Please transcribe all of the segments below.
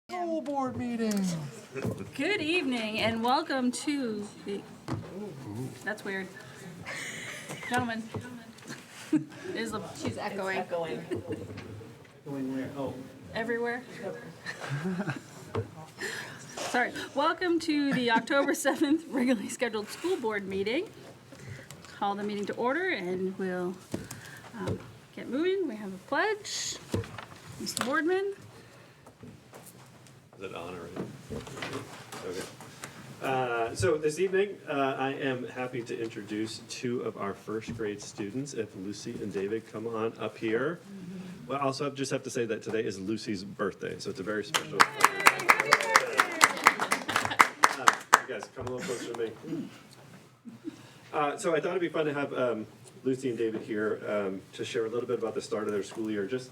School board meeting. Good evening and welcome to the, that's weird. Gentlemen. She's echoing. Going where? Oh. Everywhere. Sorry. Welcome to the October 7th regularly scheduled school board meeting. Call the meeting to order and we'll get moving. We have a pledge. Mr. Boardman. Is it on already? Okay. So this evening, I am happy to introduce two of our first grade students. If Lucy and David come on up here. Well, also just have to say that today is Lucy's birthday, so it's a very special. You guys, come a little closer to me. So I thought it'd be fun to have Lucy and David here to share a little bit about the start of their school year. Just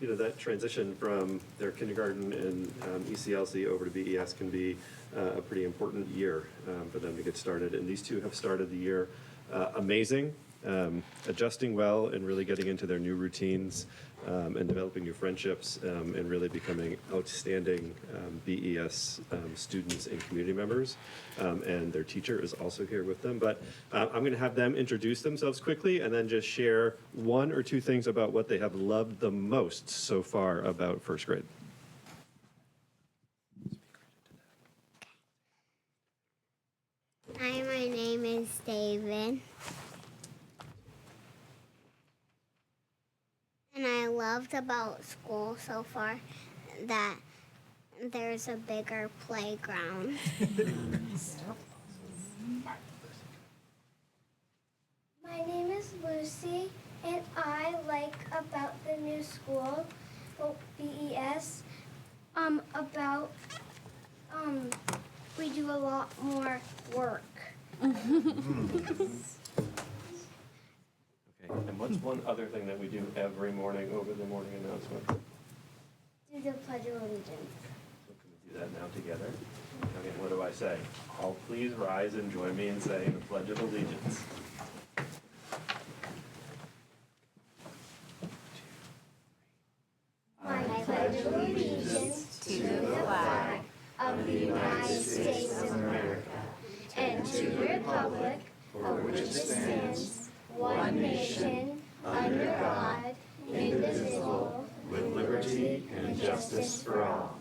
that transition from their kindergarten and ECLC over to BES can be a pretty important year for them to get started. And these two have started the year amazing, adjusting well and really getting into their new routines and developing new friendships and really becoming outstanding BES students and community members. And their teacher is also here with them. But I'm going to have them introduce themselves quickly and then just share one or two things about what they have loved the most so far about first grade. Hi, my name is David. And I loved about school so far that there's a bigger playground. My name is Lucy, and I like about the new school, BES, we do a lot more work. Okay, and what's one other thing that we do every morning over the morning announcement? Do the Pledge of Allegiance. So can we do that now together? Okay, what do I say? All please rise and join me in saying the Pledge of Allegiance. I pledge allegiance to the flag of the United States of America and to the republic for which it stands, one nation, under God, indivisible, With liberty and justice for all.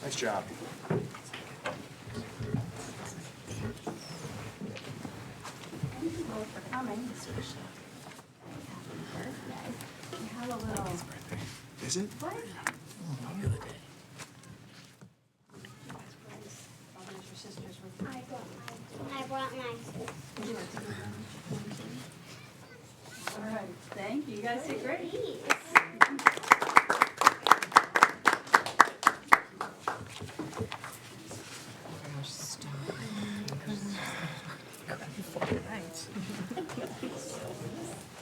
Nice job. Thank you both for coming. We have a little. Is it? I brought my All right, thank you. You guys did great.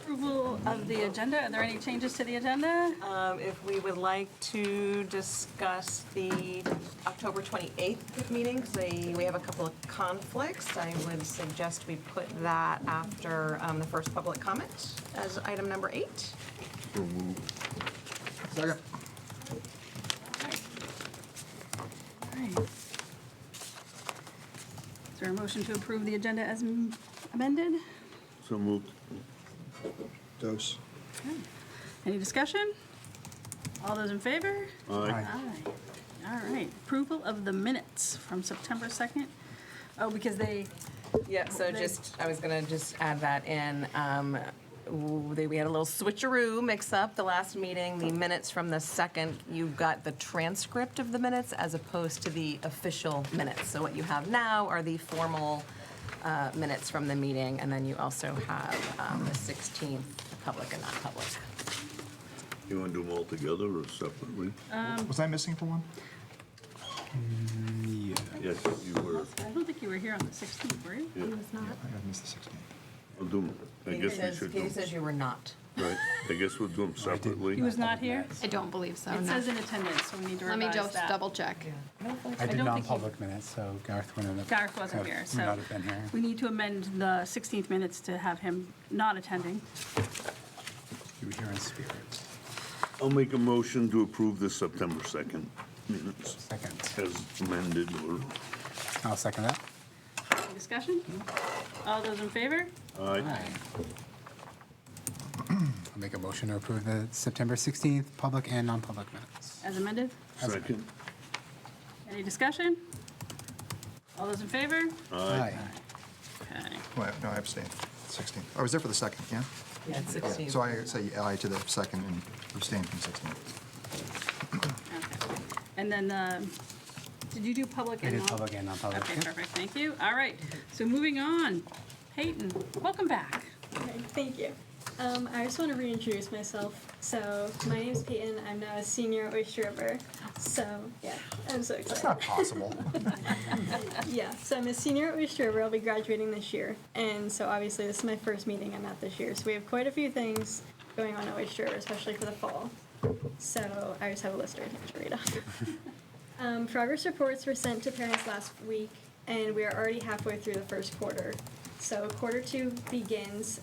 Approval of the agenda. Are there any changes to the agenda? If we would like to discuss the October 28th meeting, because we have a couple of conflicts, I would suggest we put that after the first public comment as item number 8. Second. All right. Is there a motion to approve the agenda as amended? So moved. Dose. Any discussion? All those in favor? Aye. Aye. All right. Approval of the minutes from September 2nd. Oh, because they, Yeah, so I was gonna just add that in. We had a little switcheroo mix-up the last meeting. The minutes from the 2nd, you've got the transcript of the minutes as opposed to the official minutes. So what you have now are the formal minutes from the meeting, and then you also have the 16th, public and non-public. You want to do them all together or separately? Was I missing for one? Yeah. Yes, you were. I don't think you were here on the 16th, were you? Yeah. I missed the 16th. We'll do them. I guess we should do Katie them. says you were not. Right. I guess we'll do them separately. He was not here? I don't believe so, It no. says in attendance, so we need to Let me revise just that. double check. I I did don't think non-public minutes, so Garth wouldn't have. Gareth wasn't here, would so not have been here. we need to amend the 16th minutes to have him not attending. You were here in spirit. I'll make a motion to approve the September 2nd. minutes Second. as amended or, I'll second that. Any discussion? All those in favor? aye. I'll make a motion to approve the September 16th public and non-public minutes. As amended? Second, Any discussion? All those in favor? aye. Okay. Wait, no, I abstained. 16. I was there for the second, yeah? Yeah, it's 16. So I say aye to the second and abstain from 16. Okay. And then, did you do public I and did non? public and non-public. Okay, Yep. perfect, thank you. All right, so moving on. Peyton, welcome back. Okay, thank you. I just want to reintroduce myself. So, my name is Peyton. I'm now a senior at Oyster River. So, yeah, I'm so excited. That's not possible. Yeah, so I'm a senior at Oyster River. I'll be graduating this year. And so, obviously, this is my first meeting I'm at this year. So, we have quite a few things going on at Oyster River, especially for the fall. So, I just have a list right here to read off. Progress reports were sent to parents last week, and we are already halfway through the first quarter. So, quarter two begins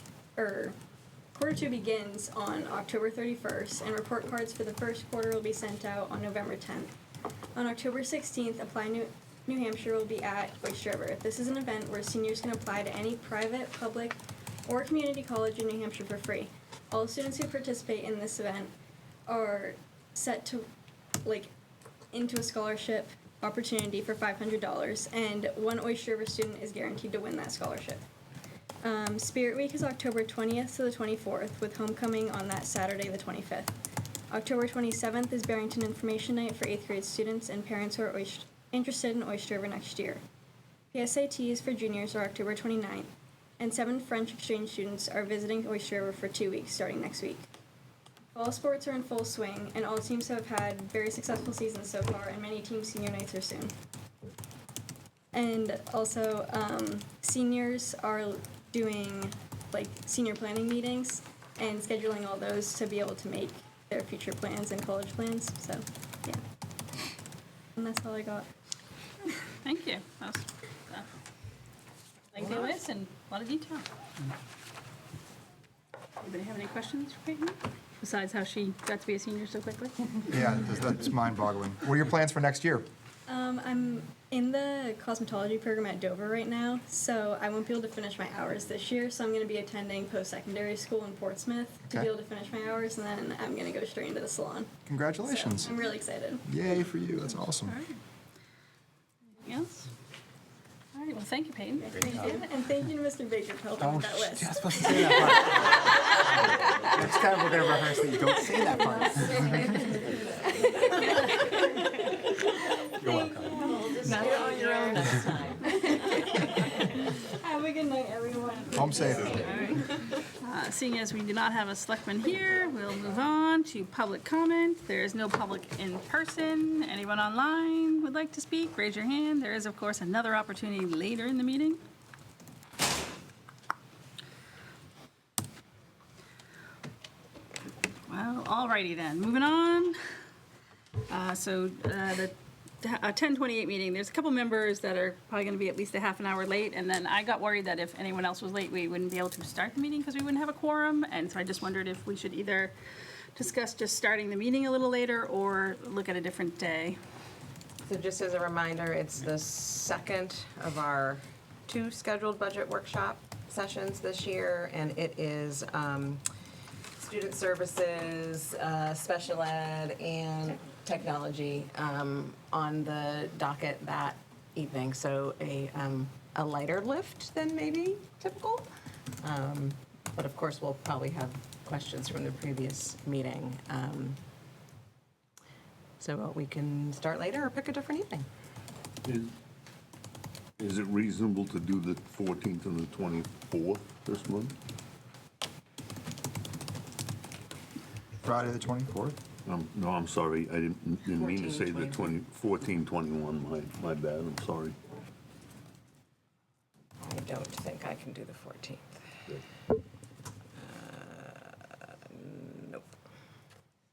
on October 31st, and report cards for the first quarter will be sent out on November 10th. On October 16th, Apply New Hampshire will be at Oyster River. This is an event where seniors can apply to any private, public, or community college in New Hampshire for free. All students who participate in this event are set to, into a scholarship opportunity for $500, and one Oyster River student is guaranteed to win that scholarship. Spirit Week is October 20th to the 24th, with homecoming on that Saturday, the 25th. October 27th is Barrington Information Night for 8th grade students and parents who are interested in Oyster River next year. PSATs for juniors are October 29th, and 7 French exchange students are visiting Oyster River for 2 weeks starting next week. Fall sports are in full swing, and all teams have had very successful seasons so far, and many teams' senior nights are soon. And also, seniors are doing senior planning meetings and scheduling all those to be able to make their future plans and college plans. So, yeah. And that's all I got. Thank you. That was lengthy list and a lot of detail. Anybody have any questions for Peyton? Besides how she got to be a senior so quickly? Yeah, that's mind-boggling. What are your plans for next year? I'm in the cosmetology program at Dover right now, so I won't be able to finish my hours this year, so I'm going to be attending post-secondary school in Portsmouth to Okay. be able to finish my hours, and then I'm going to go straight into the salon. Congratulations. So I'm really excited. Yay for you. That's awesome. All right. Anything else? All right, well, thank you, Peyton. Thank you. And thank you to Mr. Baker for helping with that I list. was supposed to say that part. Next time we're going to rehearse that you don't say that part. You're welcome. Now you're on your own next time. Have a good night, everyone. Home safe. Seeing as we do not have a selectman here, we'll move on to public comment. There is no public in person. Anyone online would like to speak? Raise your hand. There is, of course, another opportunity later in the meeting. Well, alrighty then, moving on. The 10:28 meeting, there's a couple members that are probably going to be at least a half an hour late, and then I got worried that if anyone else was late, we wouldn't be able to start the meeting because we wouldn't have a quorum, and so I just wondered if we should either discuss just starting the meeting a little later or look at a different day. So just as a reminder, it's the second of our 2 scheduled budget workshop sessions this year, and it is student services, special ed, and technology on the docket that evening. So a lighter lift than maybe typical. But of course, we'll probably have questions from the previous meeting. So we can start later or pick a different evening. Is it reasonable to do the 14th and the 24th this month? Friday the 24th? No, I'm sorry, I didn't mean to say the 14, 21, my bad, I'm sorry. I don't think I can do the 14th. Nope.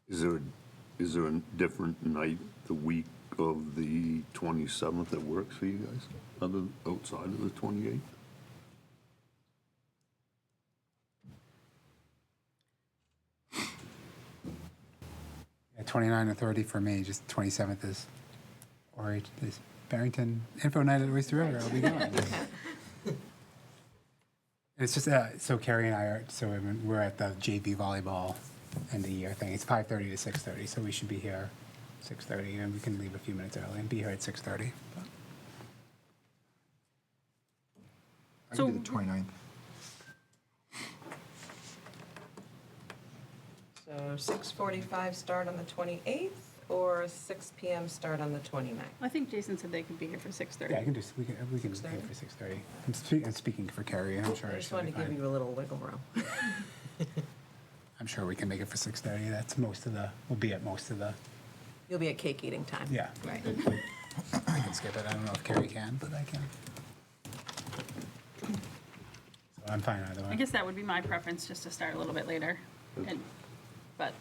Is there a different night the week of the 27th that works for you guys, outside of the 28th? Yeah, 29 and 30 for me, just 27th is or this Barrington Info Night at Oyster River, I'll be going. It's just, so Carrie and I are, we're at the JV volleyball end of the year thing. It's 5:30 to 6:30, so we should be here 6:30, and we can leave a few minutes early and be here at 6:30. I So- can do the 29th. So 6:45 start on the 28th, or 6 PM start on the 29th? I think Jason said they could be here for 6:30. Yeah, I can do, we can be here for 6:30. I'm speaking for Carrie, I'm sure I it just should be wanted to give fine. you a little wiggle room. I'm sure we can make it for 6:30. That's most of the, we'll be at most of the, You'll be at cake eating time. yeah. Right. I can skip it. I don't know if Carrie can, but I can. So I'm fine either way. I guess that would be my preference, just to start a little bit later. But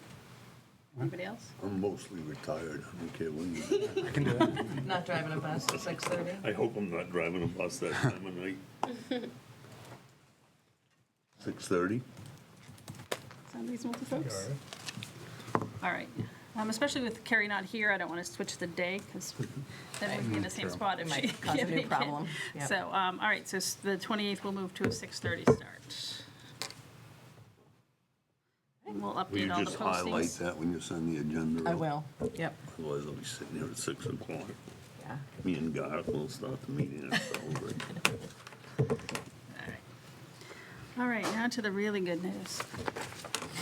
anybody else? I'm mostly retired. I don't care when you. I can do it. Not driving a bus at 6:30? I hope I'm not driving a bus that time of night. 6:30? Sound reasonable to folks? All right. Especially with Carrie not here, I don't want to switch the day, because then we'd be in the same spot if It she might cause a can't new make it. problem. Yep. So, all right, so the 28th will move to a 6:30 start. And we'll Will you update all the just highlight postings. that when you send the agenda? I out? will, yep, Otherwise, I'll be sitting here at 6 o'clock. yeah. Me and Garth will start the meeting and celebrate. All right, now to the really good news.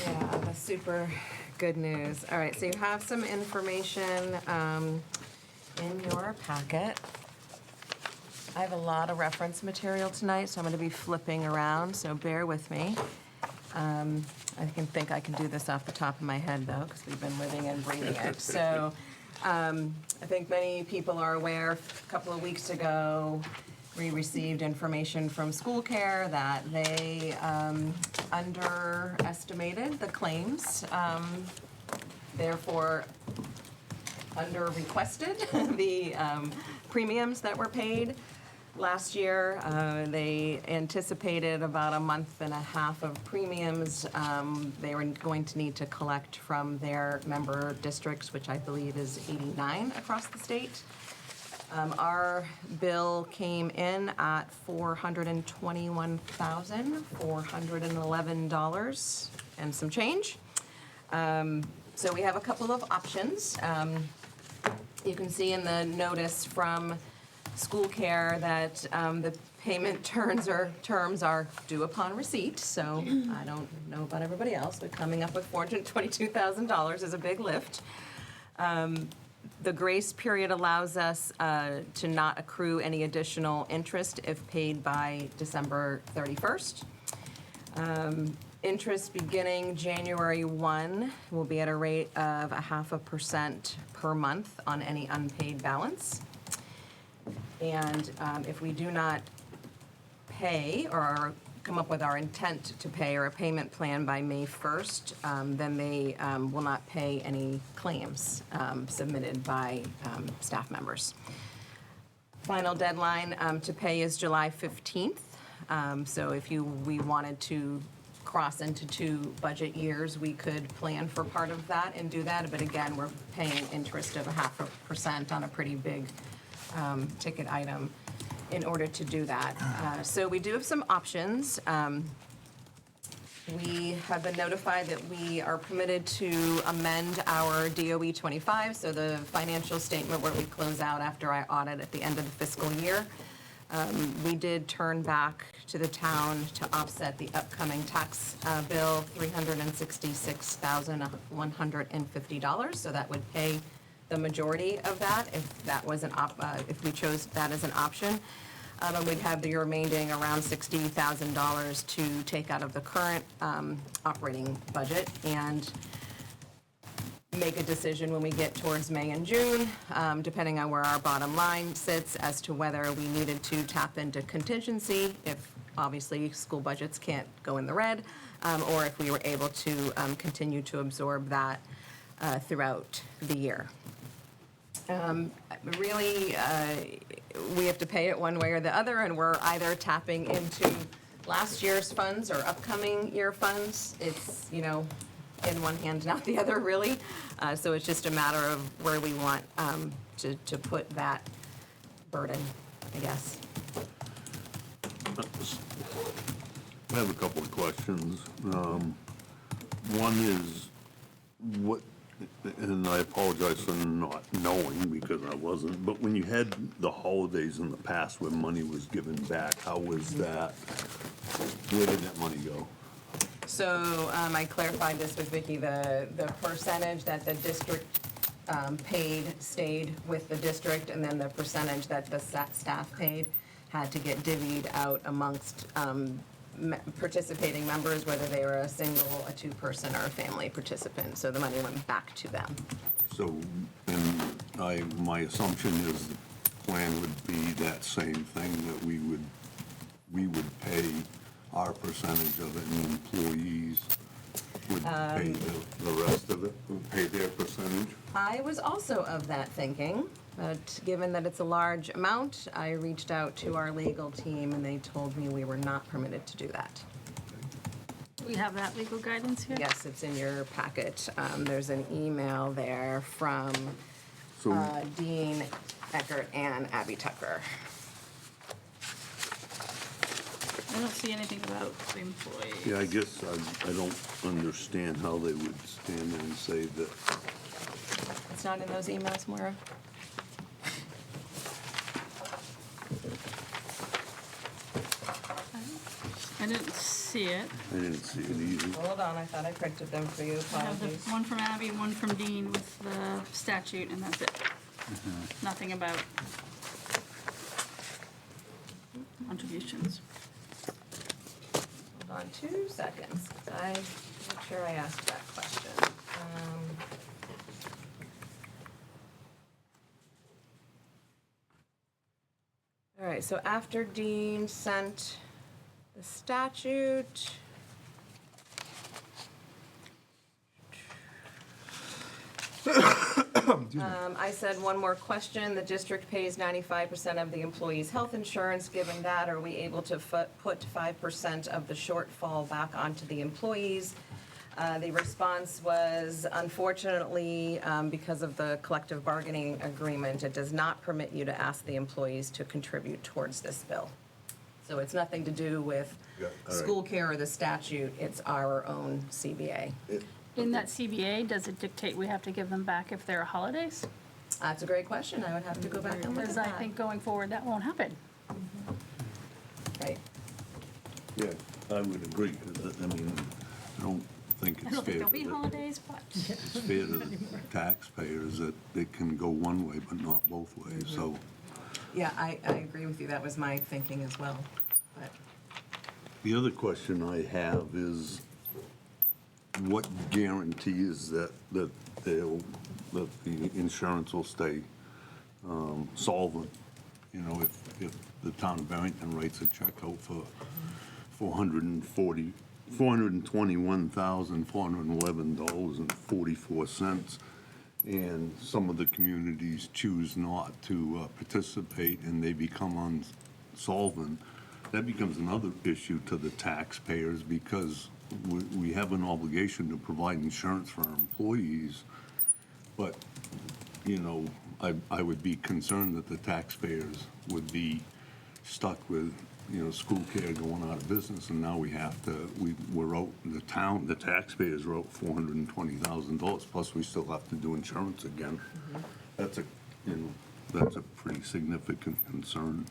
Yeah, the super good news. All right, so you have some information in your packet. I have a lot of reference material tonight, so I'm going to be flipping around, so bear with me. I think I can do this off the top of my head, though, because we've been living and breathing it. So I think many people are aware, a couple of weeks ago, we received information from School Care that they underestimated the claims, therefore under-requested the premiums that were paid. Last year, they anticipated about a month and a half of premiums they were going to need to collect from their member districts, which I believe is 89 across the state. Our bill came in at $421,411 and some change. So we have a couple of options. You can see in the notice from School Care that the payment terms are due upon receipt, so I don't know about everybody else, but coming up with $422,000 is a big lift. The grace period allows us to not accrue any additional interest if paid by December 31st. Interest beginning January 1 will be at a rate of 0.5% per month on any unpaid balance. And if we do not pay or come up with our intent to pay or a payment plan by May 1st, then they will not pay any claims submitted by staff members. Final deadline to pay is July 15th. So if we wanted to cross into 2 budget years, we could plan for part of that and do that. But again, we're paying interest of 0.5% on a pretty big ticket item in order to do that. So we do have some options. We have been notified that we are permitted to amend our DOE 25, so the financial statement where we close out after I audit at the end of the fiscal year. We did turn back to the town to offset the upcoming tax bill, $366,150. So that would pay the majority of that if that was if we chose that as an option. And we'd have the remaining around $60,000 to take out of the current operating budget and make a decision when we get towards May and June, depending on where our bottom line sits, as to whether we needed to tap into contingency, if obviously school budgets can't go in the red, or if we were able to continue to absorb that throughout the year. Really, we have to pay it one way or the other, and we're either tapping into last year's funds or upcoming year funds. It's, in one hand, not the other, really. So it's just a matter of where we want to put that burden, I guess. I have a couple of questions. One is, what, and I apologize for not knowing because I wasn't, but when you had the holidays in the past where money was given back, how was that? Where did that money go? So I clarified this with Vicki, the percentage that the district paid stayed with the district, and then the percentage that the staff paid had to get divvied out amongst participating members, whether they were a single, a two-person, or a family participant. So the money went back to them. So, and my assumption is the plan would be that same thing, that we would pay our percentage of it, and employees would pay the rest of it, would pay their percentage? I was also of that thinking, but given that it's a large amount, I reached out to our legal team, and they told me we were not permitted to do that. We have that legal guidance here? Yes, it's in your packet. There's an email there from So, Dean Eckert and Abby Tucker. I don't see anything about the employees. yeah, I guess I don't understand how they would stand there and say that, It's not in those emails, Maura? I didn't see it. I didn't see it either. Hold on, I thought I printed them for you. I have the Apologies. one from Abby, one from Dean with the statute, and that's it. Nothing about contributions. Hold on 2 seconds. I'm not sure I asked that question. All right, so after Dean sent the statute, I said one more question. The district pays 95% of the employees' health insurance. Given that, are we able to put 5% of the shortfall back onto the employees? The response was, unfortunately, because of the collective bargaining agreement, it does not permit you to ask the employees to contribute towards this bill. So it's nothing to do with Yeah, all right. school care or the statute. It's our own CBA. In that CBA, does it dictate we have to give them back if there are holidays? That's a great question. I would have to go back and look at Because I that. think going forward, that won't happen. Right. Yeah, I would agree. I mean, I don't think I it's don't think fair. there'll be holidays, but It's fair to the taxpayers that it can go one way but not both ways, so. Yeah, I agree with you. That was my thinking as well. But The other question I have is, what guarantee is that the insurance will stay solvent? You know, if the town of Barrington writes a check out for $421,411.44, and some of the communities choose not to participate and they become insolvent, that becomes another issue to the taxpayers, because we have an obligation to provide insurance for our employees, but, you know, I would be concerned that the taxpayers would be stuck with, you know, school care going out of business, and now we have to, we're out, the taxpayers are out $420,000, plus we still have to do insurance again. That's that's a pretty significant concern.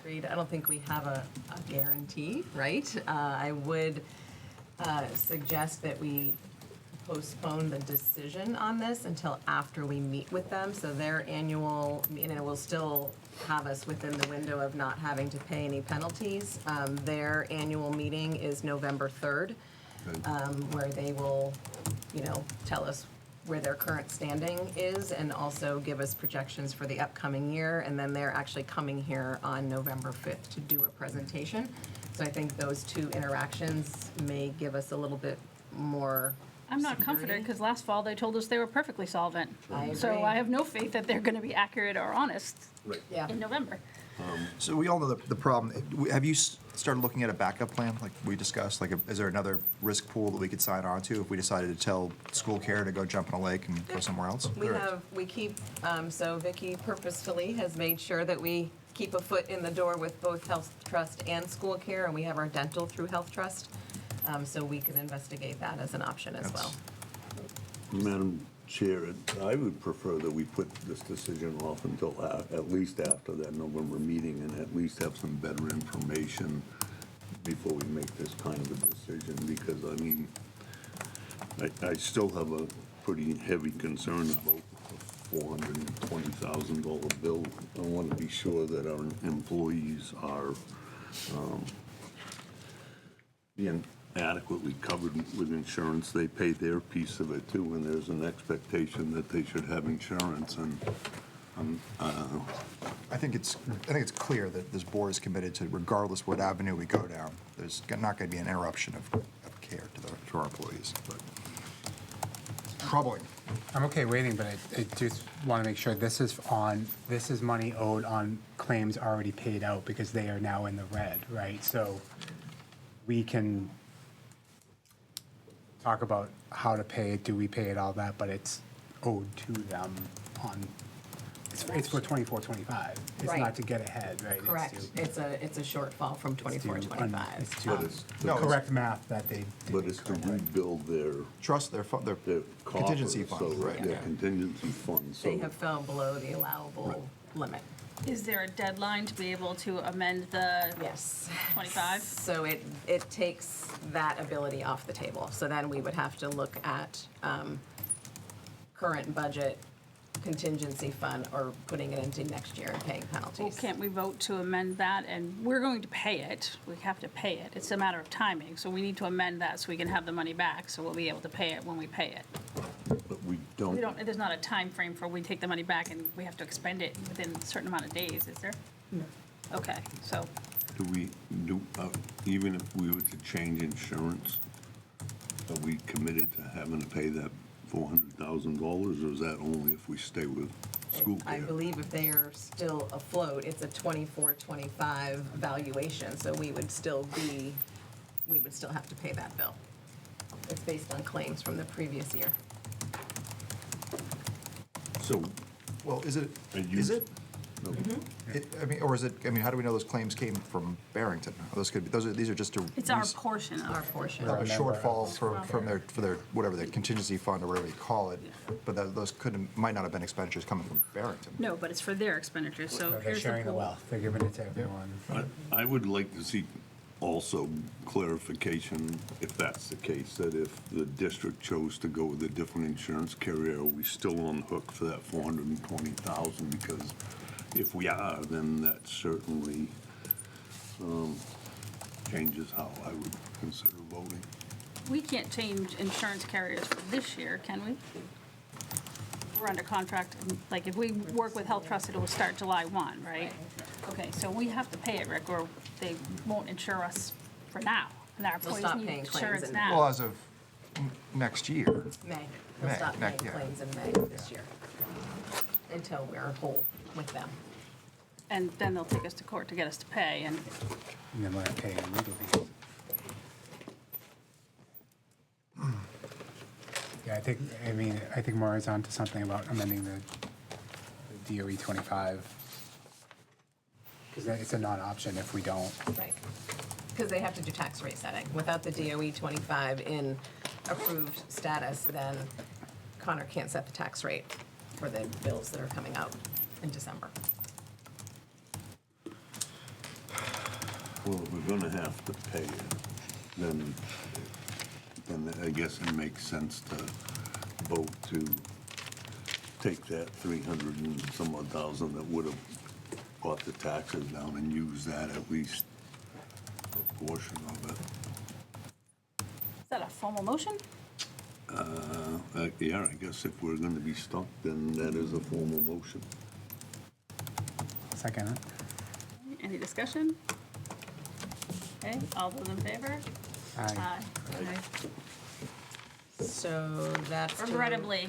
agreed. I don't think we have a guarantee, right? I would suggest that we postpone the decision on this until after we meet with them. So their annual, will still have us within the window of not having to pay any penalties. Their annual meeting is November 3rd, where they will, tell us where their current standing is and also give us projections for the upcoming year. And then they're actually coming here on November 5th to do a presentation. So I think those two interactions may give us a little bit more I'm not comforted security. because last fall they told us they were perfectly solvent. I So agree. I have no faith that they're going to be accurate or honest Right. Yeah. in November. So we all know the problem. Have you started looking at a backup plan, like we discussed? Like, is there another risk pool that we could sign on to if we decided to tell school care to go jump in a lake and go somewhere else? We keep, so Vicky purposefully has made sure that we keep a foot in the door with both Health Trust and school care, and we have our dental through Health Trust, so we can investigate that as an option as well. Madam Chair, I would prefer that we put this decision off until at least after that November meeting and at least have some better information before we make this kind of a decision, because, I mean, I still have a pretty heavy concern about a $420,000 bill. I want to be sure that our employees are being adequately covered with insurance. They pay their piece of it too, and there's an expectation that they should have insurance, and I think it's clear that this board is committed to, regardless what avenue we go down, there's not going to be an interruption of care to our employees. But troubling. I'm okay waiting, but I just want to make sure this is money owed on claims already paid out because they are now in the red, right? So we can talk about how to pay it, do we pay it, all that, but it's owed to them on, it's for 24, 25. It's Right. not to get ahead, right? It's Correct. to- It's a shortfall from it's to 24, 25. It's But to it's No, it's- correct math that they. but it's to rebuild their Trust their contingency coffers, fund, so right? their contingency fund, so. They have fell below the allowable limit. Is there a deadline to be able to amend the Yes. 25? So it takes that ability off the table. So then we would have to look at current budget contingency fund or putting it into next year and paying Well, penalties. can't we vote to amend that? And we're going to pay it. We have to pay it. It's a matter of timing. So we need to amend that so we can have the money back. So we'll be able to pay it when we pay it. But we don't. There's not a time frame for we take the money back and we have to expend it within a certain amount of days, is there? No. Okay, so Even if we were to change insurance, are we committed to having to pay that $400,000, or is that only if we stay with school care? I believe if they are still afloat, it's a 24, 25 valuation, so we would still have to pay that bill. It's based on claims from the previous year. So, Well, is it? And you- Is it? no, Or is it? I mean, how do we know those claims came from Barrington? These are just it's our portion Our of it. portion. a shortfall from their whatever their contingency fund or whatever you call it. But those might not have been expenditures coming from Barrington. No, but it's for their expenditures, so So they're here's the sharing the pool. wealth, they're giving it to everyone. I would like to see also clarification, if that's the case, that if the district chose to go with a different insurance carrier, are we still on the hook for that $420,000? Because if we are, then that certainly changes how I would consider voting. We can't change insurance carriers for this year, can we? We're under contract, and, like, if we work with Health Trust, it'll start July 1, right? Okay, so we have to pay it, Rick, or they won't insure us for now. And our They'll employees stop need paying claims insurance in- now. Well, as of next year. May. They'll May, stop paying yeah. claims in May this year until we're whole with them. And then they'll take us to court to get us to pay, and And then we're not paying legal fees. Yeah, I think Maura's onto something about amending the DOE 25. Because it's a non-option if we don't. Right. Because they have to do tax rate setting. Without the DOE 25 in approved status, then Connor can't set the tax rate for the bills that are coming out in December. Well, if we're gonna have to pay it, then I guess it makes sense to vote to take that 300 and some odd thousand that would have brought the taxes down and use that at least a portion of it. is that a formal motion? Yeah, I guess if we're gonna be stuck, then that is a formal motion. Second, Any discussion? Okay, all those in favor? aye. Okay. So that's to. Regrettably,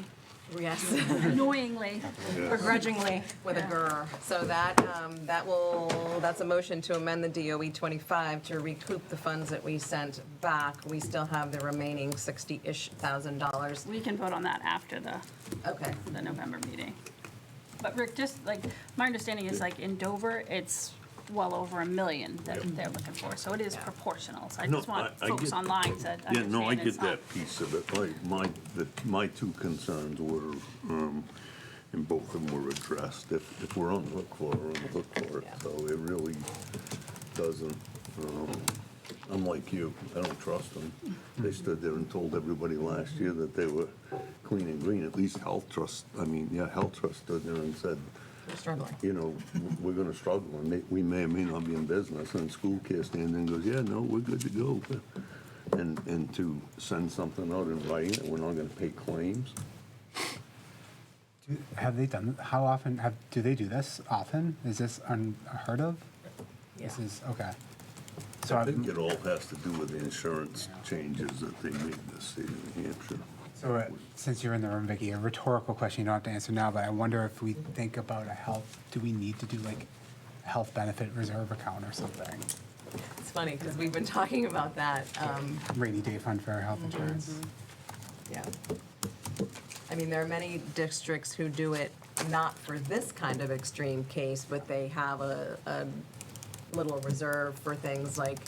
Yes. Annoyingly. Begrudgingly with a grr. So that's a motion to amend the DOE 25 to recoup the funds that we sent back. We still have the remaining $60-ish thousand. We can vote on that after Okay. the November meeting. But Rick, just like, my understanding is like in Dover, it's well over $1 million that they're looking for, so it is proportional. So I No, just want I folks get- online to understand. Yeah, no, I it's get not- that piece of it. My two concerns were, and both of them were addressed. If we're on the hook for it, we're on the hook for it. Yeah. So it really doesn't, unlike you, I don't trust them. They stood there and told everybody last year that they were clean and green. At least Health Trust stood there and said, We're struggling. you know, we're gonna struggle, and we may or may not be in business, and school care stands there and goes, yeah, no, we're good to go. And to send something out in writing that we're not gonna pay claims, Have they done, how often, do they do this often? Is this unheard of? This Yeah. is, okay. So I think it all has to do with the insurance changes that they made in the state of New Hampshire. So since you're in the room, Vicki, a rhetorical question you don't have to answer now, but I wonder if we think about do we need to do like a health benefit reserve account or something? It's funny, because we've been talking about that. Rainy day fund for health insurance. Yeah. I mean, there are many districts who do it not for this kind of extreme case, but they have a little reserve for things like,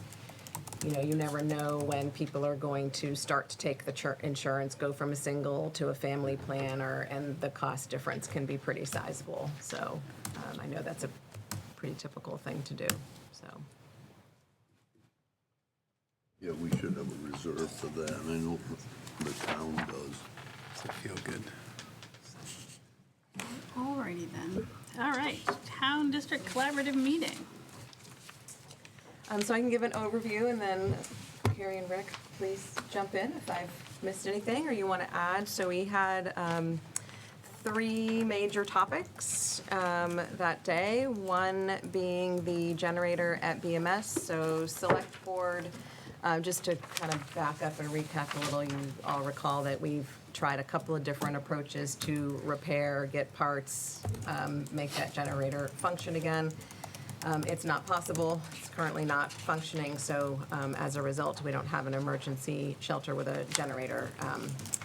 you know, you never know when people are going to start to take the insurance, go from a single to a family plan, and the cost difference can be pretty sizable. So I know that's a pretty typical thing to do, so. Yeah, we should have a reserve for that, and I know the town does. Does it feel good? Alrighty then. All right, town district collaborative meeting. So I can give an overview, and then Carrie and Rick, please jump in if I've missed anything or you want to add. So we had 3 major topics that day, one being the generator at BMS. So select board, just to kind of back up and recap a little, you all recall that we've tried a couple of different approaches to repair, get parts, make that generator function again. It's not possible. It's currently not functioning, so as a result, we don't have an emergency shelter with a generator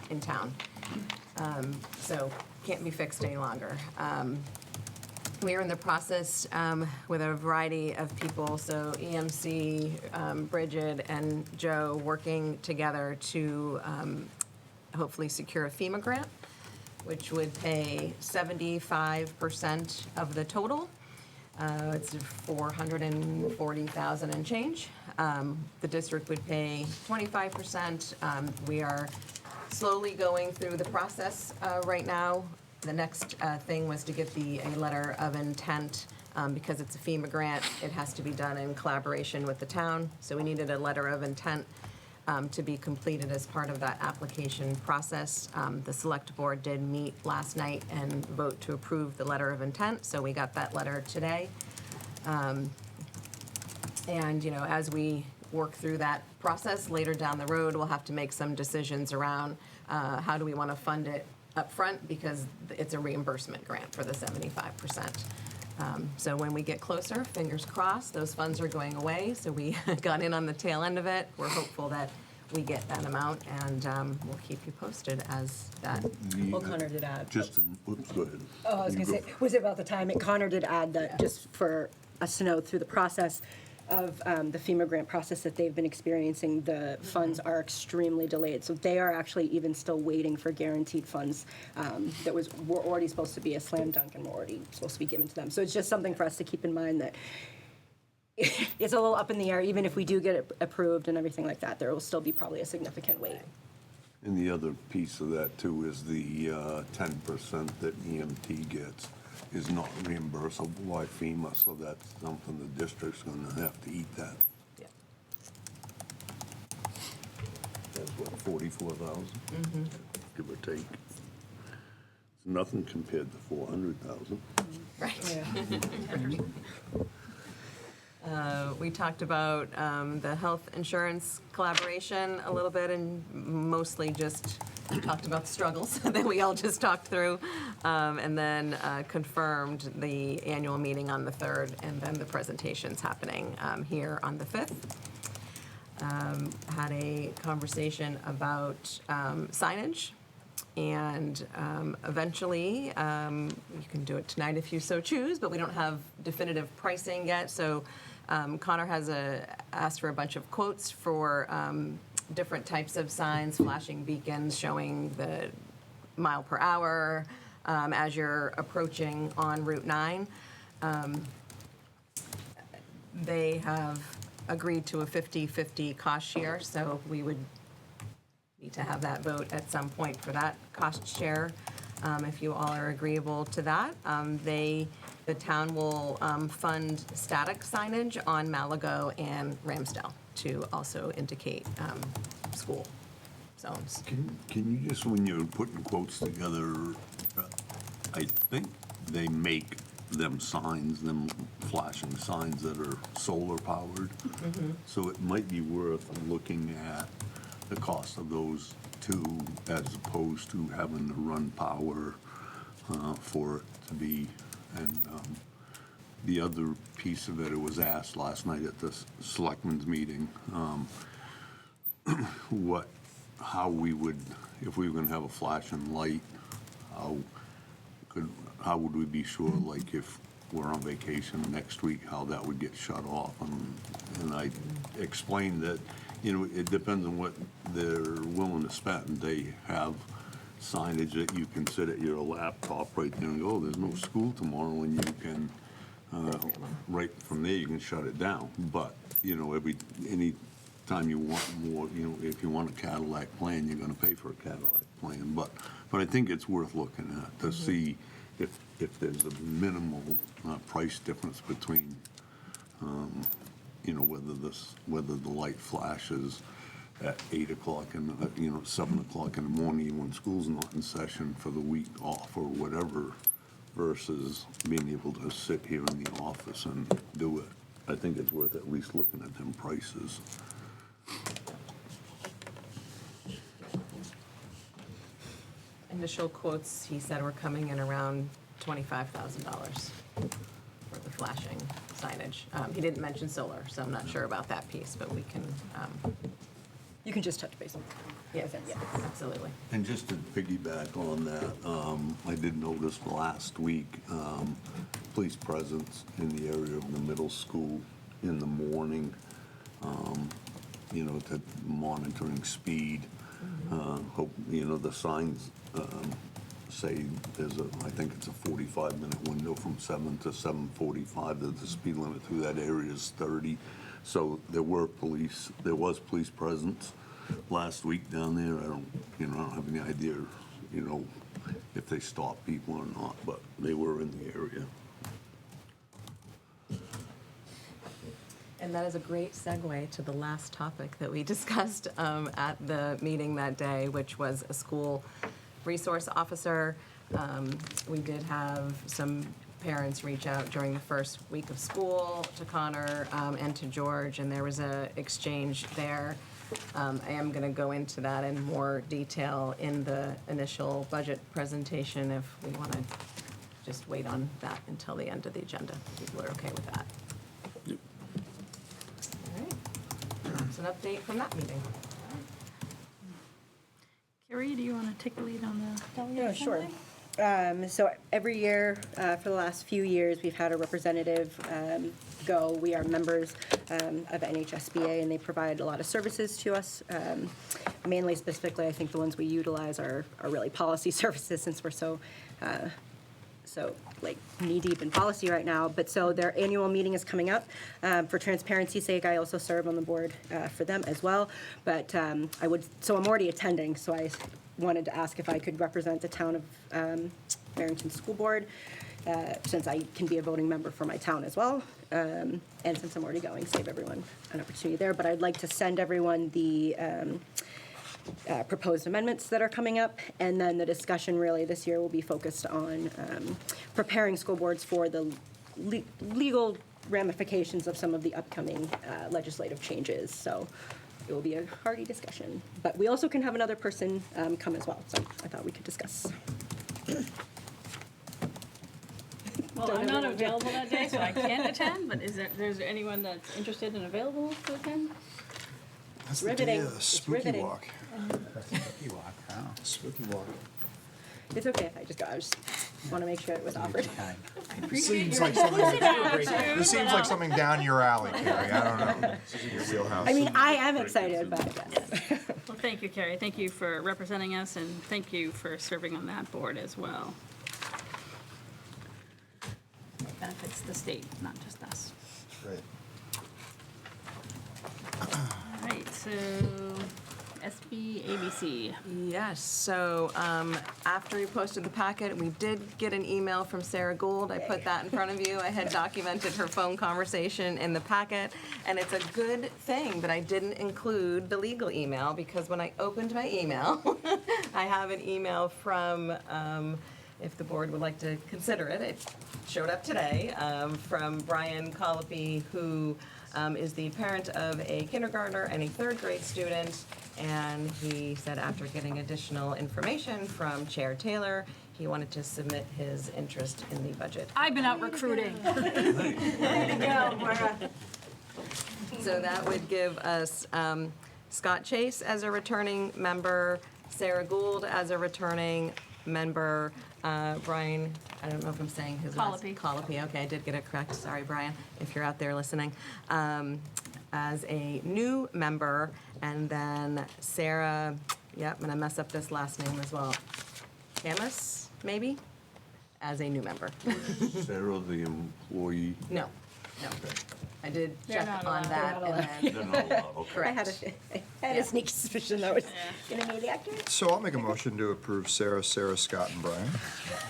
in town. So can't be fixed any longer. We are in the process with a variety of people, so EMC, Bridget, and Joe working together to hopefully secure a FEMA grant, which would pay 75% of the total. It's $440,000 and change. The district would pay 25%. We are slowly going through the process right now. The next thing was to get a letter of intent. Because it's a FEMA grant, it has to be done in collaboration with the town. So we needed a letter of intent to be completed as part of that application process. The select board did meet last night and vote to approve the letter of intent, so we got that letter today. And, you know, as we work through that process later down the road, we'll have to make some decisions around how do we want to fund it up front, because it's a reimbursement grant for the 75%. So when we get closer, fingers crossed, those funds are going away. So we got in on the tail end of it. We're hopeful that we get that amount, and we'll keep you posted as that. Well, Connor did add. Oops, go ahead. Oh, I was going to say, was it about the timing? Connor did add that just for us to know through the process of the FEMA grant process that they've been experiencing, the funds are extremely delayed. So they are actually even still waiting for guaranteed funds that were already supposed to be a slam dunk and were already supposed to be given to them. So it's just something for us to keep in mind that it's a little up in the air. Even if we do get it approved and everything like that, there will still be probably a significant wait. And the other piece of that too is the 10% that EMT gets is not reimbursable by FEMA, so that's something the district's gonna have to eat that. Yeah. That's what, 44,000? Give or take. It's nothing compared to 400,000. Right. We talked about the health insurance collaboration a little bit, and mostly just talked about the struggles that we all just talked through, and then confirmed the annual meeting on the 3rd, and then the presentations happening here on the 5th. Had a conversation about signage, and eventually, you can do it tonight if you so choose, but we don't have definitive pricing yet, so Connor has asked for a bunch of quotes for different types of signs, flashing beacons showing the mile per hour as you're approaching on Route 9. They have agreed to a 50-50 cost share, so we would need to have that vote at some point for that cost share, if you all are agreeable to that. The town will fund static signage on Malago and Ramsdale to also indicate school zones. Can you just, when you're putting quotes together, I think they make them signs, them flashing signs that are solar powered. So it might be worth looking at the cost of those two as opposed to having to run power for it to be. And the other piece of it was asked last night at the selectmen's meeting, how we would, if we were going to have a flashing light, how would we be sure, like if we're on vacation next week, how that would get shut off? And I explained that, it depends on what they're willing to spend. They have signage that you can sit at your laptop right there and go, there's no school tomorrow, and you can, right from there, you can shut it down. But, any time you want more, if you want a Cadillac plan, you're gonna pay for a Cadillac plan. But I think it's worth looking at to see if there's a minimal price difference between, whether the light flashes at 8 o'clock and 7 o'clock in the morning when school's not in session for the week off or whatever, versus being able to sit here in the office and do it. I think it's worth at least looking at them prices. Initial quotes, he said, were coming in around $25,000 for the flashing signage. He didn't mention solar, so I'm not sure about that piece, but we can, You can just touch base. yes, absolutely. And just to piggyback on that, I did notice last week, police presence in the area of the middle school in the morning, to monitoring speed. Hope, the signs say I think it's a 45-minute window from 7 to 7:45, that the speed limit through that area is 30. So there was police presence last week down there. I don't have any idea, if they stopped people or not, but they were in the area. And that is a great segue to the last topic that we discussed at the meeting that day, which was a school resource officer. We did have some parents reach out during the first week of school to Connor and to George, and there was a exchange there. I am going to go into that in more detail in the initial budget presentation if we want to just wait on that until the end of the agenda. People are okay with that. All right. That's an update from that meeting. Carrie, do you want to take the lead on the delegate Yeah, sure. assembly? So every year, for the last few years, we've had a representative go. We are members of NHSBA, and they provide a lot of services to us. Mainly, specifically, I think the ones we utilize are really policy services, since we're so knee-deep in policy right now. But so their annual meeting is coming up. For transparency's sake, I also serve on the board for them as well. But I'm already attending, so I wanted to ask if I could represent the town of Barrington School Board, since I can be a voting member for my town as well. And since I'm already going, save everyone an opportunity there. But I'd like to send everyone the proposed amendments that are coming up, and then the discussion really this year will be focused on preparing school boards for the legal ramifications of some of the upcoming legislative changes. So it will be a hearty discussion. But we also can have another person come as well, so I thought we could discuss. Well, I'm not available that day, so I can't attend, but is there anyone that's interested and available to attend? That's riveting. the day of the It's spooky riveting. walk. You walk, oh. Spooky walk. It's okay if I just go. I just want to make sure it was offered. This seems like something down your alley, Carrie. I don't know. This is your wheelhouse. I mean, I am excited, but yes. Well, thank you, Carrie. Thank you for representing us, and thank you for serving on that board as well. It benefits the state, not just us. Right. All right, so SB ABC. Yes, so after we posted the packet, we did get an email from Sarah Gould. I put that in front of you. I had documented her phone conversation in the packet, and it's a good thing that I didn't include the legal email, because when I opened my email, I have an email from, if the board would like to consider it, it showed up today, from Brian Colopy, who is the parent of a kindergartner and a third grade student. And he said after getting additional information from Chair Taylor, he wanted to submit his interest in the budget. I've been out recruiting. So that would give us Scott Chase as a returning member, Sarah Gould as a returning member, Brian, I don't know if I'm saying his last. Colopy. Colopy, okay, I did get it correct. Sorry, Brian, if you're out there listening. As a new member, and then Sarah, yep, I'm gonna mess up this last name as well. Camus, maybe, as a new member. Sarah, the employee, No. I did They're check not on allowed. that, They're not and then, they're not allowed, okay. correct. I had a sneaky suspicion that was going to be the actor. So I'll make a motion to approve Sarah, Scott, and Brian.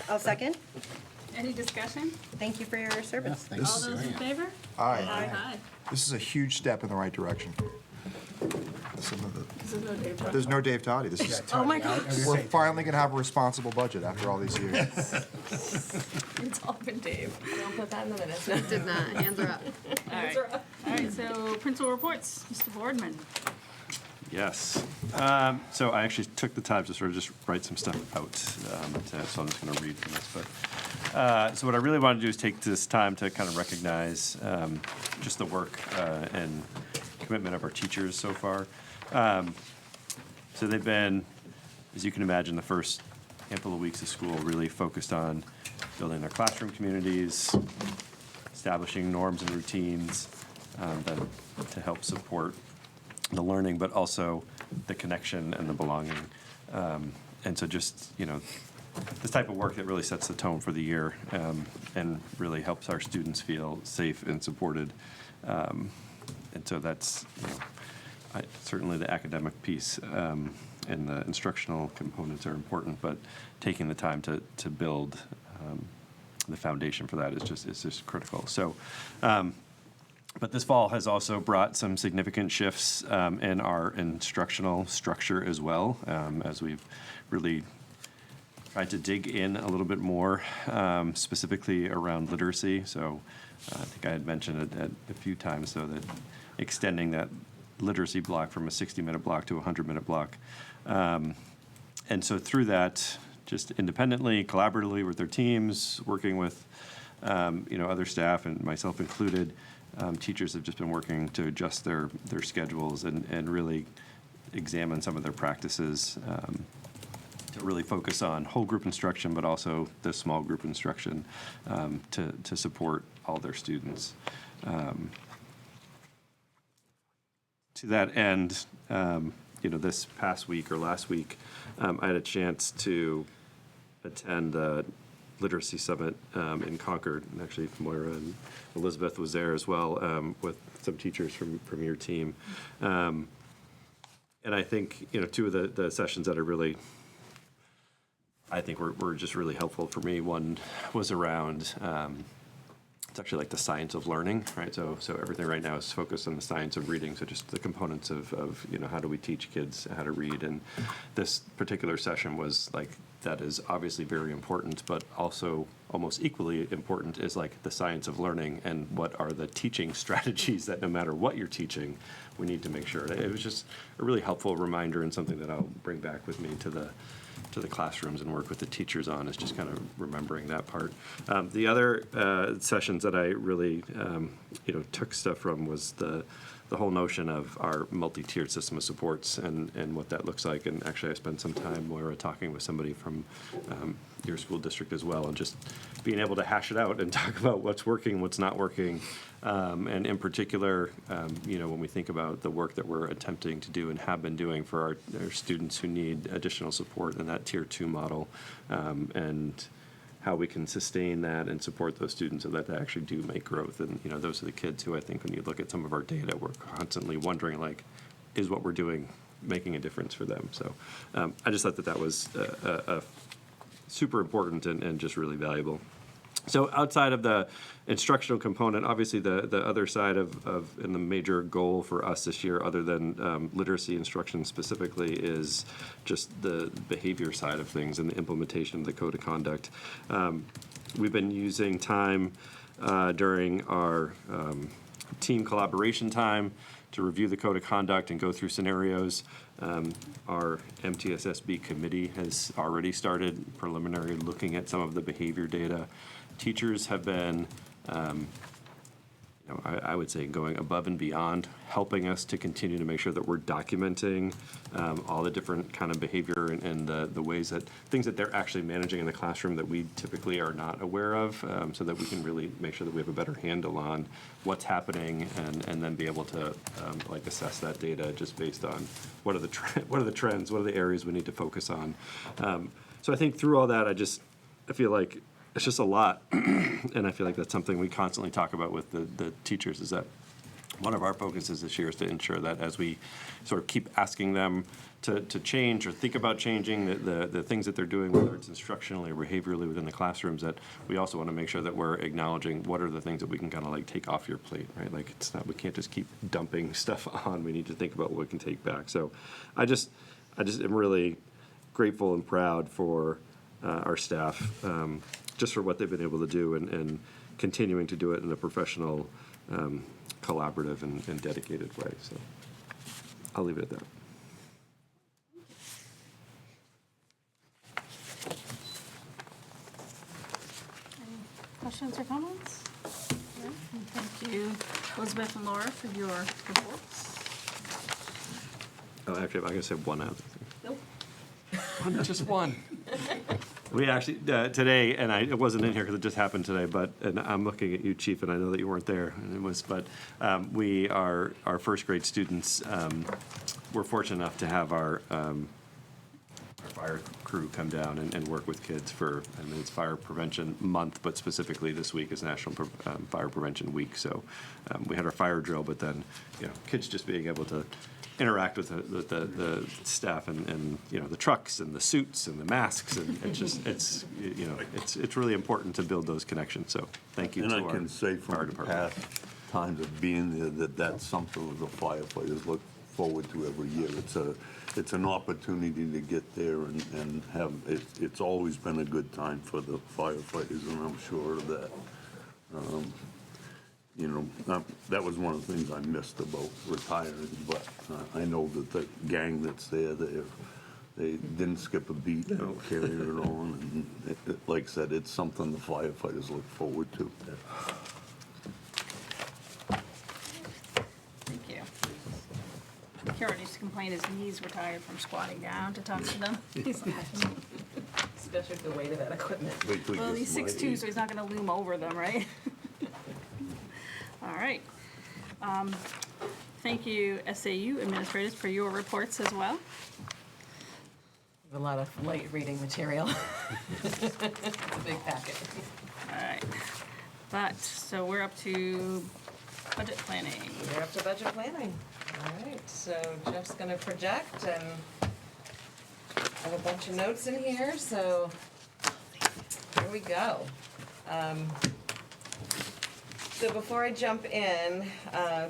I'll second. Any discussion? Thank you for your service. Thanks All for those doing in it. favor? Aye. Aye. This is a huge step in the right direction. Some of the, This is no Dave. there's no Dave Toddy. This is, Oh my God. we're finally gonna have a responsible budget after all these years. It's all been Dave. Don't put that in the minutes. Did not, hands are up. All right, so principal reports, Mr. Boardman. Yes. So I actually took the time to sort of just write some stuff out, so I'm just going to read from this. But so what I really want to do is take this time to kind of recognize just the work and commitment of our teachers so far. So they've been, as you can imagine, the first handful of weeks of school really focused on building their classroom communities, establishing norms and routines that to help support the learning, but also the connection and the belonging. And so just, this type of work that really sets the tone for the year and really helps our students feel safe and supported. And so that's, certainly the academic piece and the instructional components are important, but taking the time to build the foundation for that is just critical. So, but this fall has also brought some significant shifts in our instructional structure as well, as we've really tried to dig in a little bit more, specifically around literacy. So I think I had mentioned it a few times, so that extending that literacy block from a 60-minute block to a 100-minute block. And so through that, just independently, collaboratively with their teams, working with other staff and myself included, teachers have just been working to adjust their schedules and really examine some of their practices to really focus on whole group instruction, but also the small group instruction to support all their students. To that end, this past week or last week, I had a chance to attend the Literacy Summit in Concord, and actually Moira and Elizabeth was there as well with some teachers from your team. And I think, two of the sessions that are really, I think were just really helpful for me. One was around it's actually like the science of learning, right? So everything right now is focused on the science of reading. So just the components of how do we teach kids how to read? And this particular session was like, that is obviously very important, but also almost equally important is like the science of learning and what are the teaching strategies that no matter what you're teaching, we need to make sure. It was just a really helpful reminder and something that I'll bring back with me to the classrooms and work with the teachers on, is just kind of remembering that part. The other sessions that I really took stuff from was the whole notion of our multi-tiered system of supports and what that looks like. And actually I spent some time, Moira, talking with somebody from your school district as well, and just being able to hash it out and talk about what's working, what's not working. And in particular, when we think about the work that we're attempting to do and have been doing for our students who need additional support in that Tier 2 model, and how we can sustain that and support those students so that they actually do make growth. And, those are the kids who I think when you look at some of our data, we're constantly wondering, like, is what we're doing making a difference for them? So I just thought that was super important and just really valuable. So outside of the instructional component, obviously the other side of and the major goal for us this year, other than literacy instruction specifically, is just the behavior side of things and the implementation of the code of conduct. We've been using time during our team collaboration time to review the code of conduct and go through scenarios. Our MTSSB committee has already started preliminary looking at some of the behavior data. Teachers have been, I would say, going above and beyond, helping us to continue to make sure that we're documenting all the different kind of behavior and the ways that things that they're actually managing in the classroom that we typically are not aware of, so that we can really make sure that we have a better handle on what's happening and then be able to assess that data just based on what are the trends, what are the areas we need to focus on. So I think through all that, I feel like it's just a lot, and I feel like that's something we constantly talk about with the teachers, is that one of our focuses this year is to ensure that as we sort of keep asking them to change or think about changing the things that they're doing, whether it's instructionally or behaviorally within the classrooms, that we also want to make sure that we're acknowledging what are the things that we can kind of like take off your plate, right? Like, it's not, we can't just keep dumping stuff on. We need to think about what we can take back. So I just am really grateful and proud for our staff, just for what they've been able to do and continuing to do it in a professional, collaborative and dedicated way. So I'll leave it at that. Questions or comments? No? Thank you, Elizabeth and Laura, for your reports. Oh, actually, I'm going to say one other thing. Nope. Just one. We actually, today, and it wasn't in here because it just happened today, and I'm looking at you, Chief, and I know that you weren't there, our first grade students, we're fortunate enough to have our fire crew come down and work with kids it's Fire Prevention Month, but specifically this week is National Fire Prevention Week. So we had our fire drill, but then, kids just being able to interact with the staff and the trucks and the suits and the masks, and it's really important to build those connections. So thank you to our fire department. And I can say from past times of being there that's something the firefighters look forward to every year. It's an opportunity to get there and have it's always been a good time for the firefighters, and I'm sure of that. That was one of the things I missed about retiring, but I know that the gang that's there, they didn't skip a beat, carrying it on, and like I said, it's something the firefighters look forward to. Thank you. Kieran used to complain his knees were tired from squatting down to talk to them. He's like, Especially the weight of that equipment. well, he's 6'2", so he's not going to loom over them, right? All right. Thank you, SAU administrators, for your reports as well. A lot of light reading material. It's a big packet. All right. So we're up to budget planning. We're up to budget planning. All right, so Jeff's gonna project, and I have a bunch of notes in here, so here we go. So before I jump in,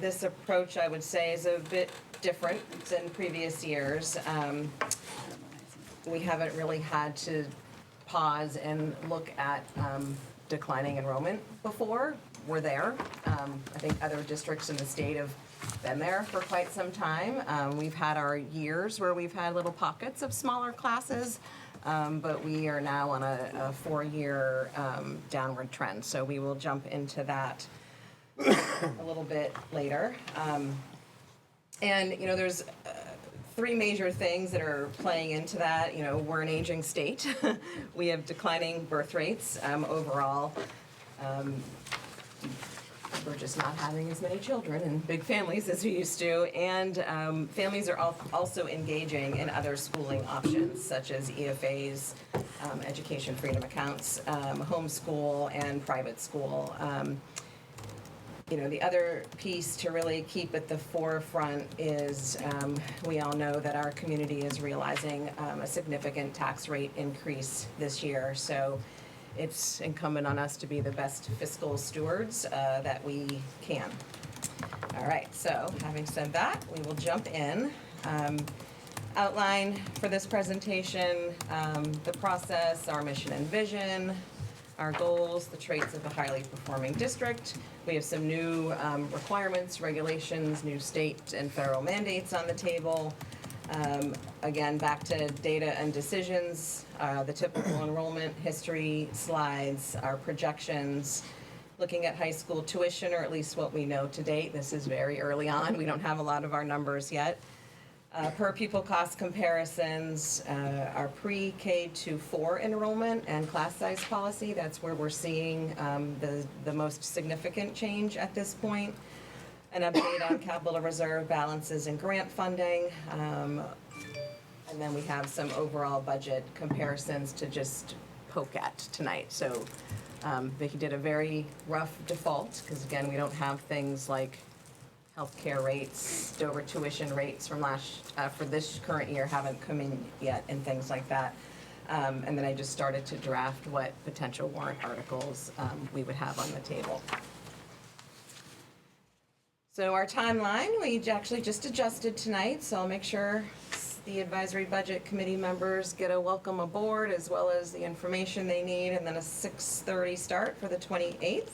this approach, I would say, is a bit different than previous years. We haven't really had to pause and look at declining enrollment before. We're there. I think other districts in the state have been there for quite some time. We've had our years where we've had little pockets of smaller classes, but we are now on a 4-year downward trend. So we will jump into that a little bit later. And, you know, there's 3 major things that are playing into that. You know, we're an aging state. We have declining birth rates overall. We're just not having as many children and big families as we used to. And families are also engaging in other schooling options, such as EFAs, education freedom accounts, homeschool, and private school. You know, the other piece to really keep at the forefront is we all know that our community is realizing a significant tax rate increase this year. So it's incumbent on us to be the best fiscal stewards that we can. All right, so having said that, we will jump in. Outline for this presentation, the process, our mission and vision, our goals, the traits of a highly performing district. We have some new requirements, regulations, new state and federal mandates on the table. Again, back to data and decisions, the typical enrollment history slides, our projections, looking at high school tuition, or at least what we know to date. This is very early on. We don't have a lot of our numbers yet. Per pupil cost comparisons, our pre-K to 4 enrollment and class size policy. That's where we're seeing the most significant change at this point. An update on capital reserve balances and grant funding. And then we have some overall budget comparisons to just poke at tonight. So Vicki did a very rough default, because again, we don't have things like healthcare rates, Dover tuition rates from for this current year haven't come in yet, and things like that. And then I just started to draft what potential warrant articles we would have on the table. So our timeline, we actually just adjusted tonight, so I'll make sure the advisory budget committee members get a welcome aboard, as well as the information they need, and then a 6:30 start for the 28th.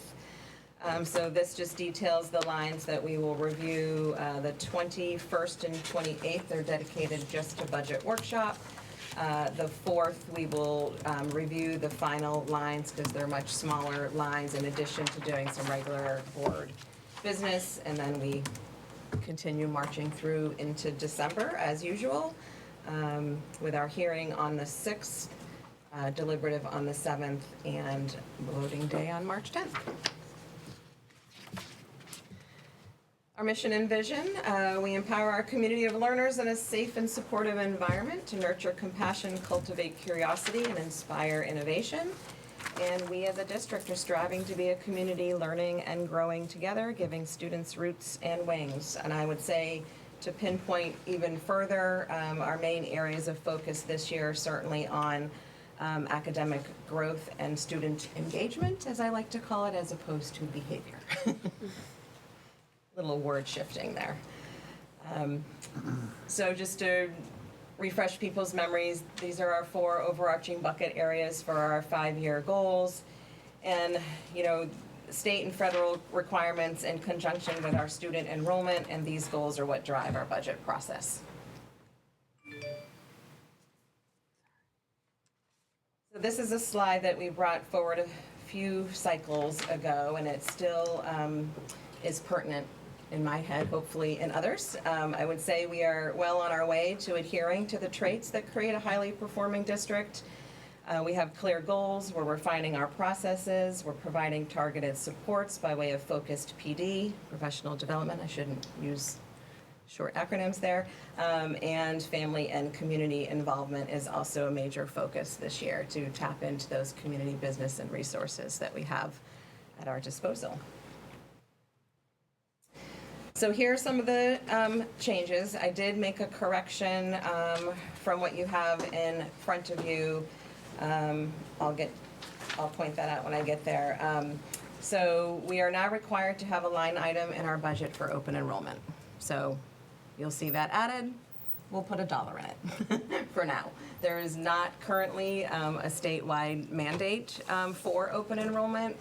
So this just details the lines that we will review. The 21st and 28th are dedicated just to budget workshop. The 4th, we will review the final lines, because they're much smaller lines, in addition to doing some regular board business. And then we continue marching through into December as usual, with our hearing on the 6th, deliberative on the 7th, and voting day on March 10th. Our mission and vision, we empower our community of learners in a safe and supportive environment to nurture compassion, cultivate curiosity, and inspire innovation. And we as a district are striving to be a community learning and growing together, giving students roots and wings. And I would say, to pinpoint even further, our main areas of focus this year are certainly on academic growth and student engagement, as I like to call it, as opposed to behavior. Little word shifting there. So just to refresh people's memories, these are our 4 overarching bucket areas for our 5-year goals. And, you know, state and federal requirements in conjunction with our student enrollment, and these goals are what drive our budget process. So this is a slide that we brought forward a few cycles ago, and it still is pertinent in my head, hopefully in others. I would say we are well on our way to adhering to the traits that create a highly performing district. We have clear goals, we're refining our processes, we're providing targeted supports by way of focused PD, professional development, I shouldn't use short acronyms there, and family and community involvement is also a major focus this year, to tap into those community business and resources that we have at our disposal. So here are some of the changes. I did make a correction from what you have in front of you. I'll point that out when I get there. So we are now required to have a line item in our budget for open enrollment. So you'll see that added. We'll put $1 in it for now. There is not currently a statewide mandate for open enrollment.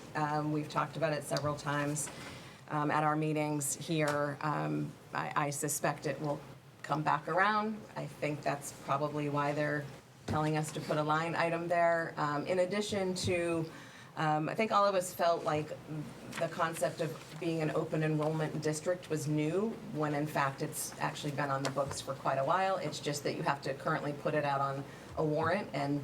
We've talked about it several times at our meetings here. I suspect it will come back around. I think that's probably why they're telling us to put a line item there. In addition to, I think all of us felt like the concept of being an open enrollment district was new, when in fact it's actually been on the books for quite a while. It's just that you have to currently put it out on a warrant, and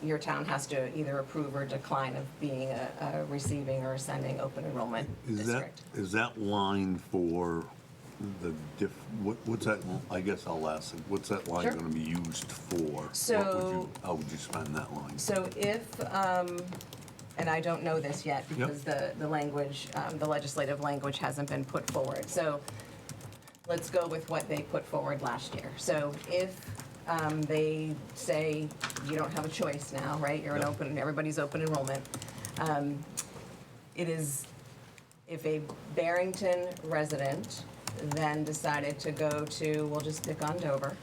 your town has to either approve or decline of being a receiving or sending open enrollment district. Is that line for what's that, I guess I'll ask, what's that line Sure. gonna be used for? So- How would you spend that line? So if, and I don't know this yet because the language, the legislative language hasn't been put forward. So let's go with what they put forward last year. So if they say you don't have a choice now, right? You're an open, everybody's open enrollment. It is, if a Barrington resident then decided to go to, we'll just pick on Dover.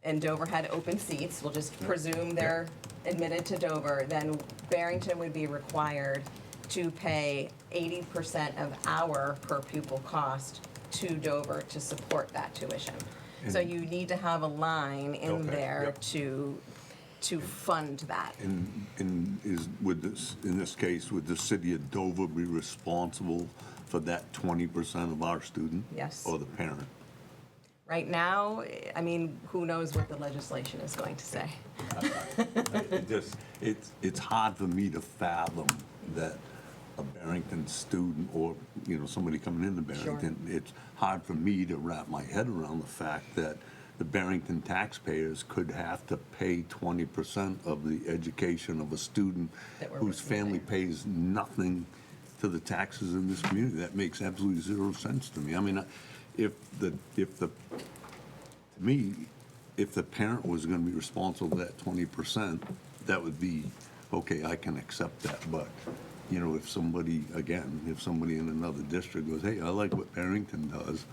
And Dover had open seats, we'll just presume they're admitted to Dover, then Barrington would be required to pay 80% of our per pupil cost to Dover to support that tuition. So you need to have a line in Okay, there yep. to fund that. And in this case, would the city of Dover be responsible for that 20% of our student? Yes. Or the parent? Right now, I mean, who knows what the legislation is going to say? It's hard for me to fathom that a Barrington student or, somebody coming into Barrington, it's hard for me to wrap my head around the fact that the Barrington taxpayers could have to pay 20% of the education of a student That we're whose family receiving. pays nothing to the taxes in this community. That makes absolutely zero sense to me. I mean, to me, if the parent was gonna be responsible for that 20%, that would be, okay, I can accept that, but, if somebody in another district goes, hey, I like what Barrington does,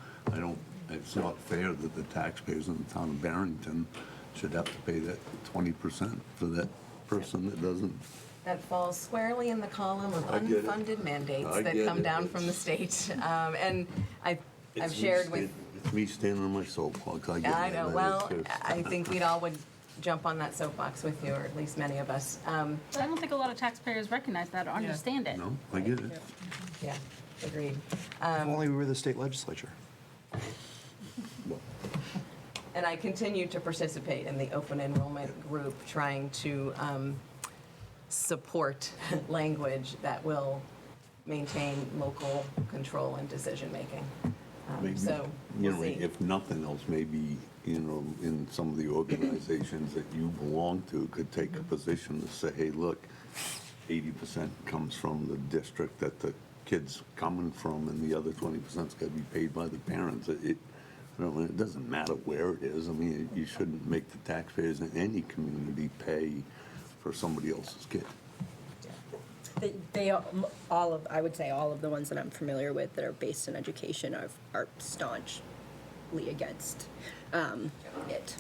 it's not fair that the taxpayers in the town of Barrington should have to pay that 20% for that person that doesn't. That falls squarely in the column of I get it. unfunded mandates I that get come it. down from the state. And I've It's me shared with, It's me standing on my soapbox, I get I it. know, but well, it's just- I think we'd all would jump on that soapbox with you, or at least many of us. But I don't think a lot of taxpayers recognize that or understand it. No, I get it. Yeah, agreed. If only we were the state legislature. And I continue to participate in the open enrollment group, trying to support language that will maintain local control and decision-making. Maybe, So, we'll see. if nothing else, maybe, in some of the organizations that you belong to could take a position to say, hey, look, 80% comes from the district that the kid's coming from, and the other 20%'s got to be paid by the parents. It doesn't matter where it is. I mean, you shouldn't make the taxpayers in any community pay for somebody else's kid. I would say all of the ones that I'm familiar with that are based in education are staunchly against it.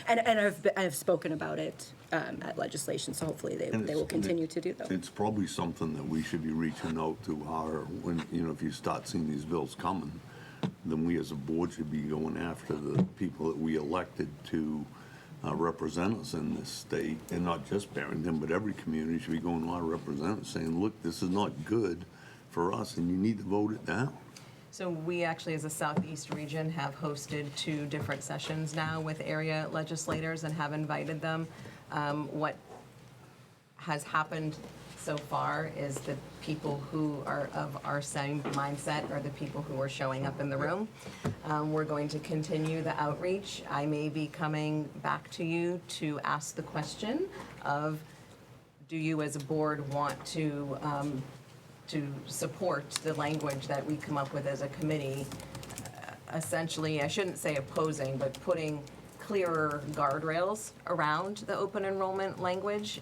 and I've spoken about it at legislation, so hopefully they will continue to do that. It's probably something that we should be reaching out to if you start seeing these bills coming, then we as a board should be going after the people that we elected to represent us in this state, and not just Barrington, but every community should be going to our representatives saying, look, this is not good for us, and you need to vote it down. So we actually, as a Southeast region, have hosted 2 different sessions now with area legislators and have invited them. What has happened so far is the people who are of our same mindset are the people who are showing up in the room. We're going to continue the outreach. I may be coming back to you to ask the question of, do you as a board want to support the language that we come up with as a committee? Essentially, I shouldn't say opposing, but putting clearer guardrails around the open enrollment language.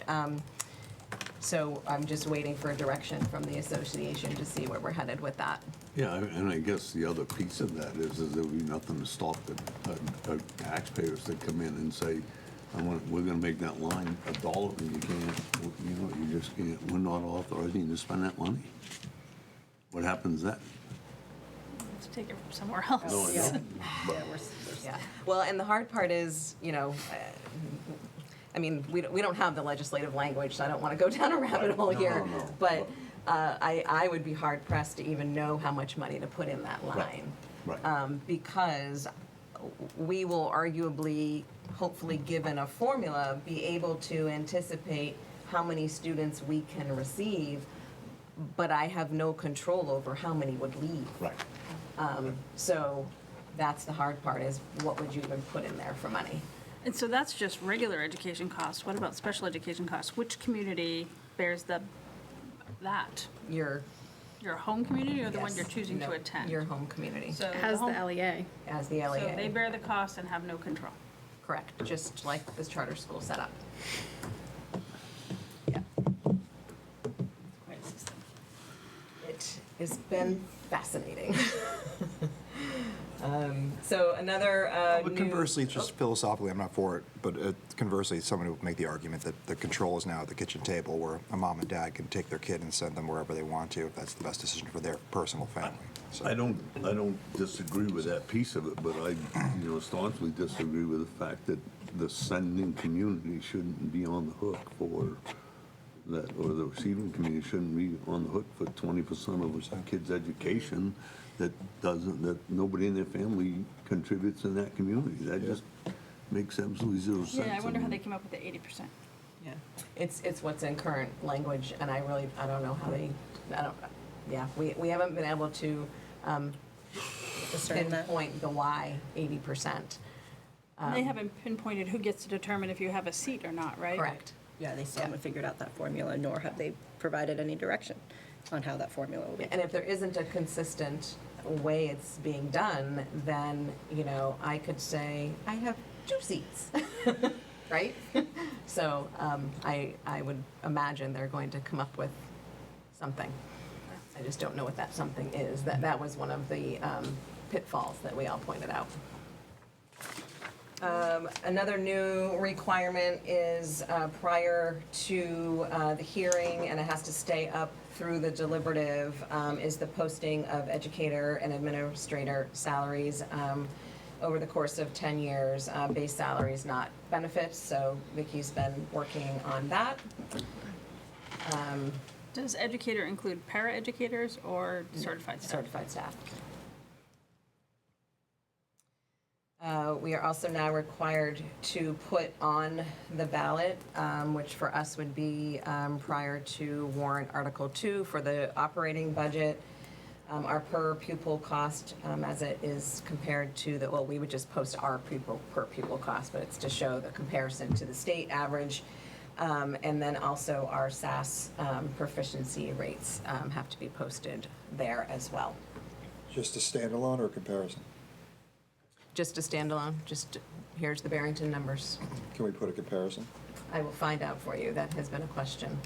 So I'm just waiting for direction from the association to see where we're headed with that. Yeah, and I guess the other piece of that is there'll be nothing to stop the taxpayers that come in and say, we're gonna make that line $1, and you can't, you know, you just can't, we're not authorizing you to spend that money. What happens then? Let's take it from somewhere else. No, I know, but- Yeah, well, and the hard part is, you know, I mean, we don't have the legislative language, so I don't want to go down a rabbit hole here. No. But I would be hard pressed to even know how much money to put in that line. Right. Because we will arguably, hopefully given a formula, be able to anticipate how many students we can receive, but I have no control over how many would leave. Right. So that's the hard part, is what would you even put in there for money? And so that's just regular education costs. What about special education costs? Which community bears that? Your Your home community or the one Yes. you're choosing to No, attend? Your home community, So Has the home- LEA. as the LEA. So they bear the cost and have no control. Correct, just like this charter school setup. Yeah. Quite a system. It has been fascinating. So another But new. conversely, just philosophically, I'm not for it, but conversely, someone would make the argument that the control is now at the kitchen table, where a mom and dad can take their kid and send them wherever they want to, if that's the best decision for their personal family. So- I don't disagree with that piece of it, but I, staunchly disagree with the fact that the sending community shouldn't be on the hook for that, or the receiving community shouldn't be on the hook for 20% of a kid's education that nobody in their family contributes in that community. That just makes absolutely zero sense. Yeah, I wonder how mean, they came up with the 80%. Yeah, it's what's in current language, and I don't know how we haven't been able to Discern that. pinpoint the why 80%. They haven't pinpointed who gets to determine if you have a seat or not, right? Correct. Yeah, they still haven't figured out that formula, nor have they provided any direction on how that formula will be. And if there isn't a consistent way it's being done, then, I could say, I have 2 seats, right? So I would imagine they're going to come up with something. I just don't know what that something is. That was one of the pitfalls that we all pointed out. Another new requirement is prior to the hearing, and it has to stay up through the deliberative, is the posting of educator and administrator salaries over the course of 10 years, base salaries, not benefits. So Vicky's been working on that. Does educator include paraeducators or certified staff? Certified staff. We are also now required to put on the ballot, which for us would be prior to warrant Article 2 for the operating budget, our per pupil cost as it is compared to we would just post our per pupil cost, but it's to show the comparison to the state average. And then also our SAS proficiency rates have to be posted there as well. Just a standalone or a comparison? Just a standalone, here's the Barrington numbers. Can we put a comparison? I will find out for you. That has been a question.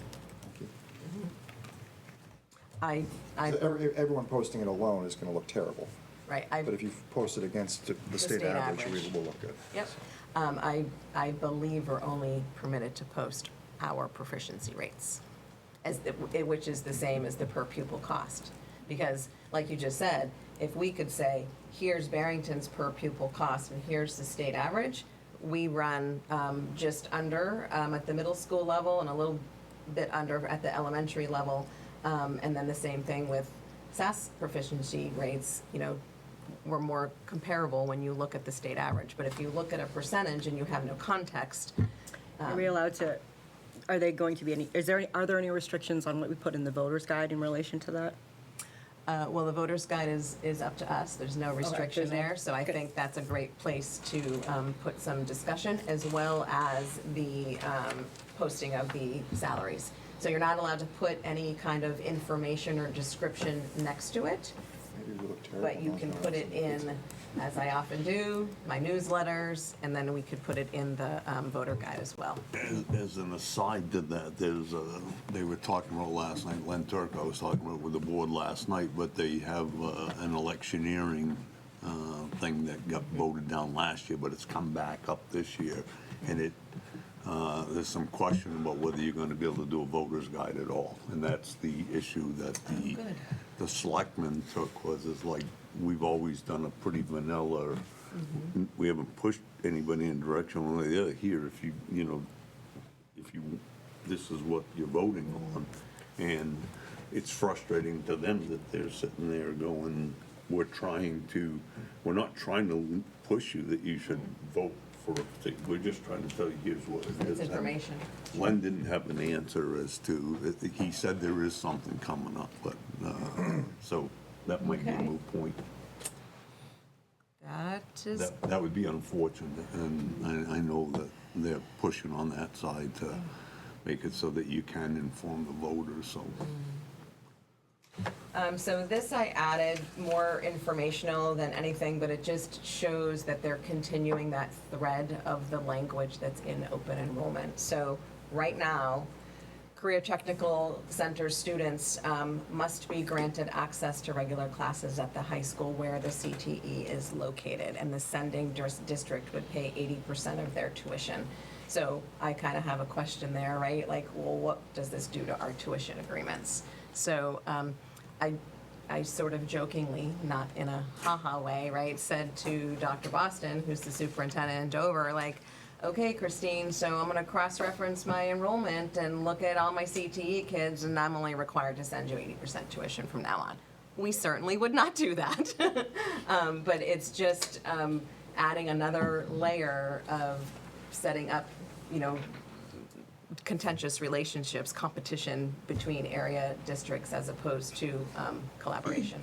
I, Everyone posting it alone is going to look terrible, right, but if you post it against the state state average, average. it will look good. yep. I believe we're only permitted to post our proficiency rates, which is the same as the per pupil cost. Because, like you just said, if we could say, here's Barrington's per pupil cost and here's the state average, we run just under at the middle school level and a little bit under at the elementary level. And then the same thing with SAS proficiency rates, we're more comparable when you look at the state average. But if you look at a percentage and you have no context, Are we allowed to, are there any restrictions on what we put in the voter's guide in relation to that? well, the voter's guide is up to us. There's no restriction there's no- there. So I okay. think that's a great place to put some discussion as well as the posting of the salaries. So you're not allowed to put any kind of information or description next to it. Maybe but you can put it in, as I often do, my newsletters, and then we could put it in the voter guide as well. As an aside to that, they were talking about last night, Len Turk, I was talking about with the board last night, but they have an electioneering thing that got voted down last year, but it's come back up this year. And there's some question about whether you're going to be able to do a voter's guide at all. And that's the issue that the selectmen took, was it's like, we've always done a pretty vanilla, we haven't pushed anybody in direction one or the other. Here, if this is what you're voting on. And it's frustrating to them that they're sitting there going, we're not trying to push you that you should vote for a particular, we're just trying to tell you here's what it is. It's information. Len didn't have an answer as to, he said there is something coming up, but, so that might be a Okay. moot point. That is, That would be unfortunate, and I know that they're pushing on that side to make it so that you can inform the voters, so. so this I added more informational than anything, but it just shows that they're continuing that thread of the language that's in open enrollment. So right now, Career Technical Center students must be granted access to regular classes at the high school where the CTE is located, and the sending district would pay 80% of their tuition. So I kind of have a question there, right? Like, well, what does this do to our tuition agreements? So I sort of jokingly, not in a ha-ha way, right, said to Dr. Boston, who's the superintendent in Dover, like, okay, Christine, so I'm gonna cross-reference my enrollment and look at all my CTE kids, and I'm only required to send you 80% tuition from now on. We certainly would not do that. But it's just adding another layer of setting up, contentious relationships, competition between area districts as opposed to collaboration.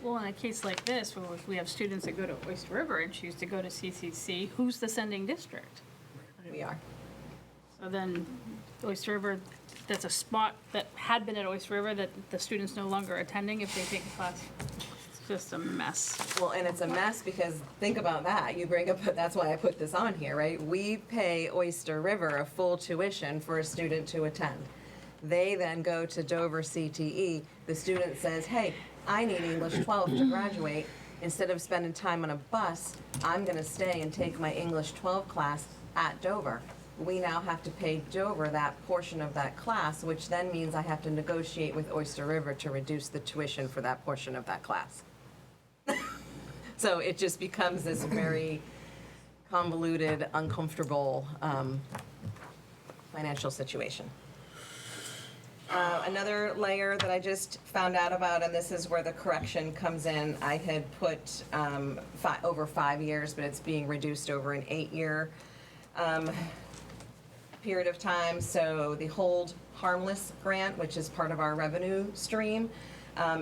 Well, in a case like this, where we have students that go to Oyster River and choose to go to CCC, who's the sending district? We are. So then Oyster River, that's a spot that had been at Oyster River that the student's no longer attending if they take the class. It's just a mess. Well, and it's a mess because think about that. You bring up, that's why I put this on here, right? We pay Oyster River a full tuition for a student to attend. They then go to Dover CTE. The student says, hey, I need English 12 to graduate. Instead of spending time on a bus, I'm going to stay and take my English 12 class at Dover. We now have to pay Dover that portion of that class, which then means I have to negotiate with Oyster River to reduce the tuition for that portion of that class. So it just becomes this very convoluted, uncomfortable financial situation. Another layer that I just found out about, and this is where the correction comes in, I had put over 5 years, but it's being reduced over an 8-year period of time. So the Hold Harmless grant, which is part of our revenue stream,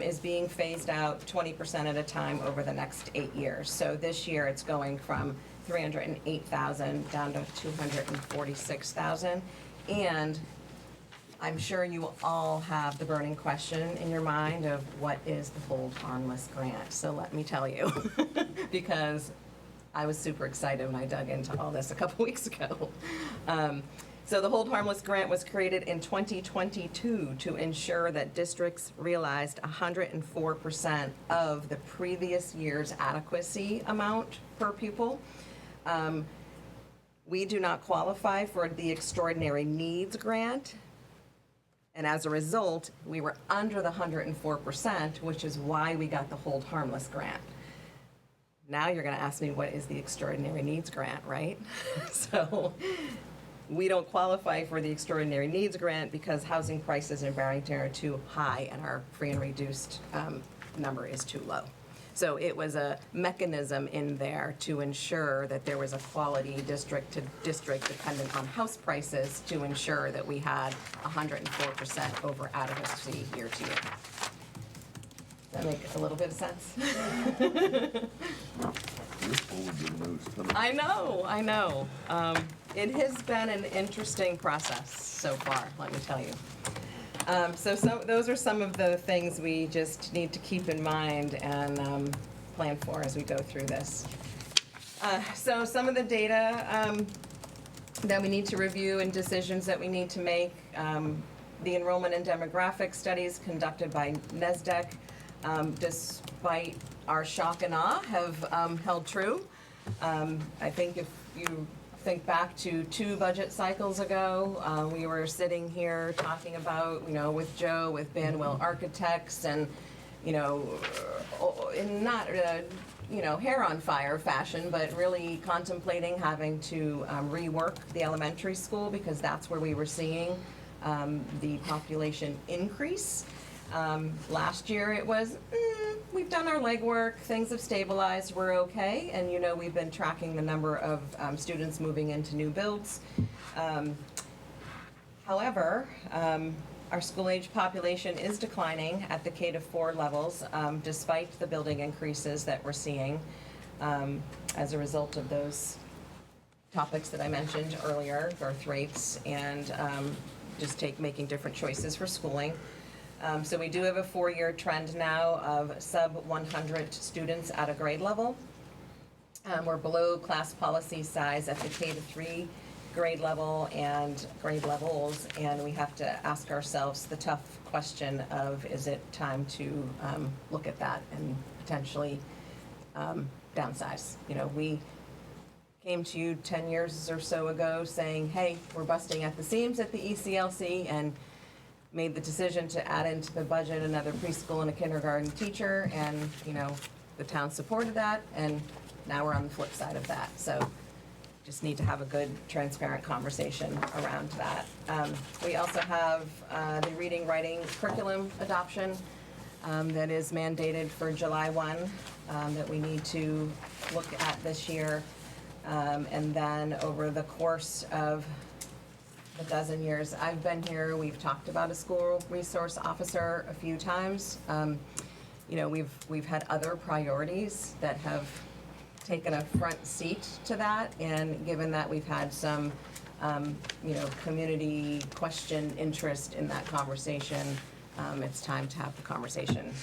is being phased out 20% at a time over the next 8 years. So this year it's going from $308,000 down to $246,000. And I'm sure you all have the burning question in your mind of what is the Hold Harmless grant. So let me tell you, because I was super excited when I dug into all this a couple weeks ago. So the Hold Harmless grant was created in 2022 to ensure that districts realized 104% of the previous year's adequacy amount per pupil. We do not qualify for the Extraordinary Needs Grant. And as a result, we were under the 104%, which is why we got the Hold Harmless grant. Now you're going to ask me, what is the Extraordinary Needs Grant, right? So we don't qualify for the Extraordinary Needs Grant because housing prices in Barrington are too high and our free and reduced number is too low. So it was a mechanism in there to ensure that there was a quality district to district dependent on house prices to ensure that we had 104% over adequacy year to year. Does that make a little bit of sense? I know. It has been an interesting process so far, let me tell you. Those are some of the things we just need to keep in mind and plan for as we go through this. So some of the data that we need to review and decisions that we need to make, the enrollment and demographic studies conducted by NESDEC, despite our shock and awe, have held true. I think if you think back to 2 budget cycles ago, we were sitting here talking about, with Joe, with Banwell Architects, and, in not, hair on fire fashion, but really contemplating having to rework the elementary school because that's where we were seeing the population increase. Last year it was, we've done our legwork, things have stabilized, we're okay, and we've been tracking the number of students moving into new builds. However, our school-age population is declining at the K-4 levels, despite the building increases that we're seeing as a result of those topics that I mentioned earlier, birth rates, and making different choices for schooling. So we do have a 4-year trend now of sub 100 students at a grade level. We're below class policy size at the K-3 grade level and grade levels, and we have to ask ourselves the tough question of, is it time to look at that and potentially downsize? We came to you 10 years or so ago saying, hey, we're busting at the seams at the ECLC, and made the decision to add into the budget another preschool and a kindergarten teacher, and the town supported that, and now we're on the flip side of that. So just need to have a good, transparent conversation around that. We also have the reading, writing curriculum adoption that is mandated for July 1 that we need to look at this year. And then over the course of the dozen years I've been here, we've talked about a school resource officer a few times. We've had other priorities that have taken a front seat to that, and given that we've had some, community question interest in that conversation, it's time to have the conversation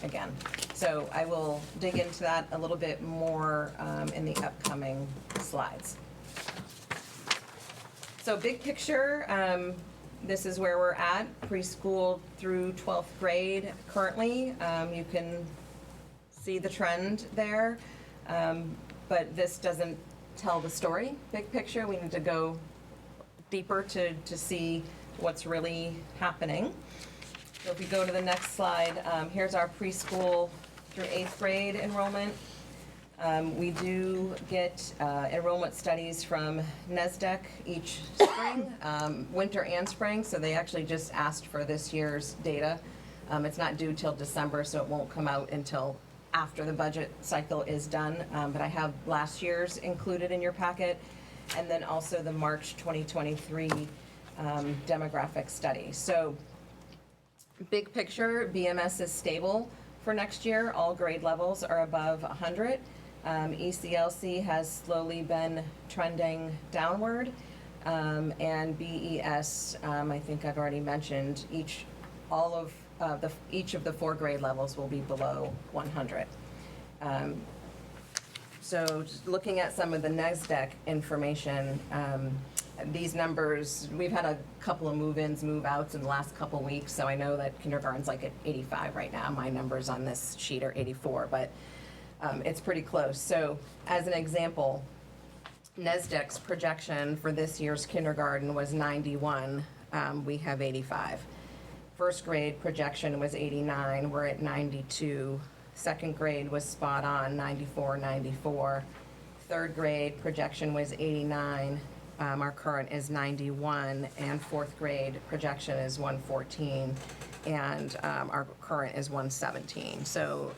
again. So I will dig into that a little bit more in the upcoming slides. So big picture, this is where we're at, preschool through 12th grade currently. You can see the trend there, but this doesn't tell the story, big picture. We need to go deeper to see what's really happening. So if we go to the next slide, here's our preschool through 8th grade enrollment. We do get enrollment studies from NESDEC each spring, winter and spring, so they actually just asked for this year's data. It's not due till December, so it won't come out until after the budget cycle is done, but I have last year's included in your packet, and then also the March 2023 demographic study. So big picture, BMS is stable for next year. All grade levels are above 100. ECLC has slowly been trending downward, and BES, I think I've already mentioned, each of the 4 grade levels will be below 100. So just looking at some of the NESDEC information, these numbers, we've had a couple of move-ins, move-outs in the last couple weeks, so I know that kindergarten's like at 85 right now. My numbers on this sheet are 84, but it's pretty close. So as an example, NESDEC's projection for this year's kindergarten was 91. We have 85. First grade projection was 89. We're at 92. Second grade was spot on, 94, 94. Third grade projection was 89. Our current is 91, and fourth grade projection is 114, and our current is 117. So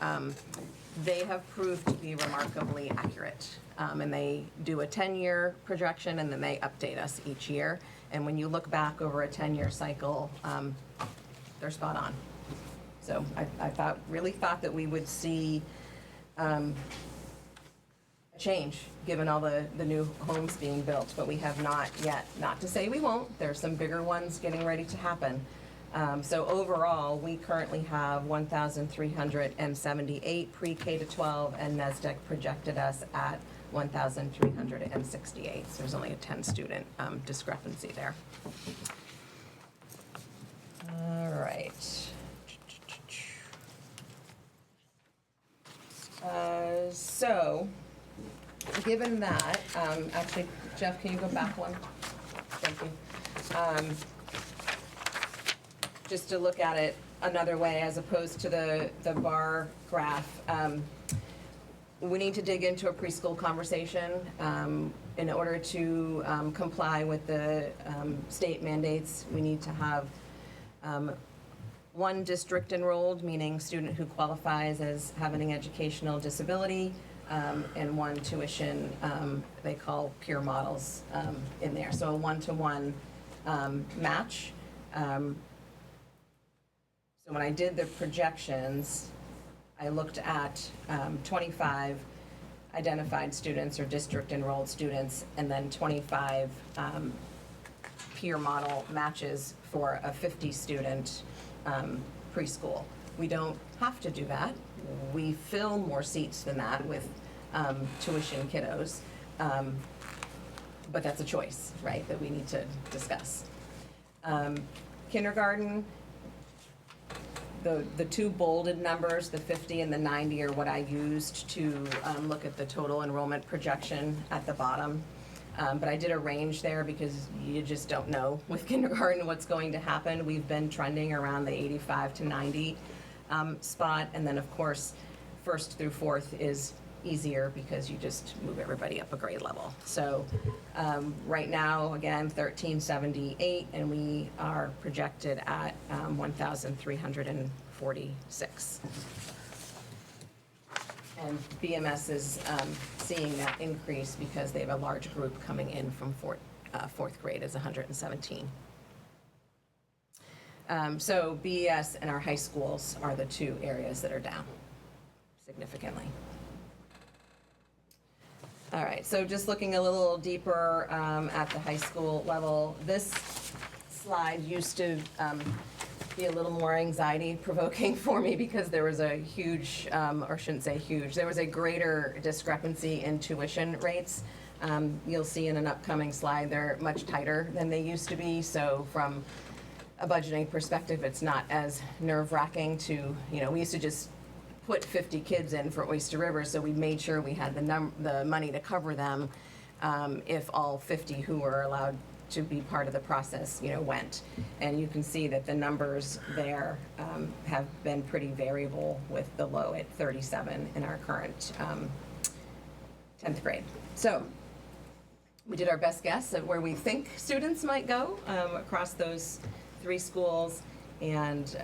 they have proved to be remarkably accurate, and they do a 10-year projection, and then they update us each year. And when you look back over a 10-year cycle, they're spot on. So I really thought that we would see change given all the new homes being built, but we have not yet. Not to say we won't. There's some bigger ones getting ready to happen. So overall, we currently have 1,378 pre-K to 12, and NESDEC projected us at 1,368. So there's only a 10-student discrepancy there. All right. So, given that, actually, Jeff, can you go back one? Thank you. Just to look at it another way as opposed to the bar graph, we need to dig into a preschool conversation in order to comply with the state mandates. We need to have one district enrolled, meaning student who qualifies as having an educational disability, and one tuition, they call peer models in there. So a one-to-one match. So when I did the projections, I looked at 25 identified students or district enrolled students, and then 25 peer model matches for a 50-student preschool. We don't have to do that. We fill more seats than that with tuition kiddos, but that's a choice, right, that we need to discuss. Kindergarten, the two bolded numbers, the 50 and the 90, are what I used to look at the total enrollment projection at the bottom. But I did a range there because you just don't know with kindergarten what's going to happen. We've been trending around the 85 to 90 spot. And then, of course, first through fourth is easier because you just move everybody up a grade level. So right now, again, 1378, and we are projected at 1,346. And BMS is seeing that increase because they have a large group coming in from fourth grade is 117. So BES and our high schools are the two areas that are down significantly. All right, so just looking a little deeper at the high school level, this slide used to be a little more anxiety provoking for me because there was a huge, or shouldn't say huge, there was a greater discrepancy in tuition rates. You'll see in an upcoming slide, they're much tighter than they used to be. So from a budgeting perspective, it's not as nerve-wracking to, we used to just put 50 kids in for Oyster River, so we made sure we had the money to cover them if all 50 who were allowed to be part of the process, went. And you can see that the numbers there have been pretty variable, with the low at 37 in our current 10th grade. So we did our best guess at where we think students might go across those three schools, and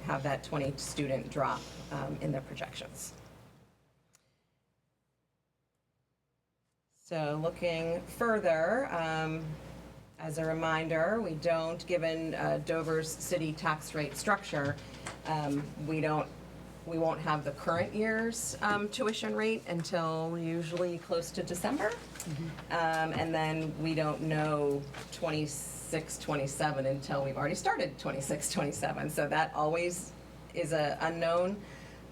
have that 20 student drop in the projections. So looking further, as a reminder, we don't, given Dover's city tax rate structure, we won't have the current year's tuition rate until usually close to December. And then we don't know 26, 27 until we've already started 26, 27. So that always is an unknown.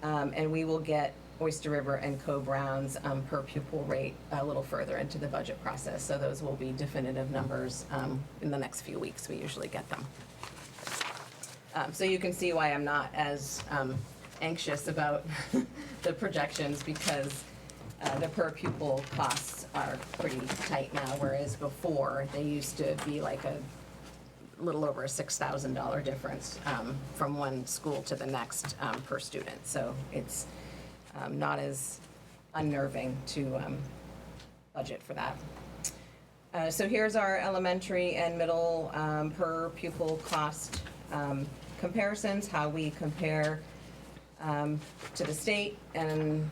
And we will get Oyster River and Co-Brown's per pupil rate a little further into the budget process. So those will be definitive numbers in the next few weeks. We usually get them. So you can see why I'm not as anxious about the projections, because the per pupil costs are pretty tight now, whereas before they used to be like a little over a $6,000 difference from one school to the next per student. So it's not as unnerving to budget for that. So here's our elementary and middle per pupil cost comparisons, how we compare to the state, and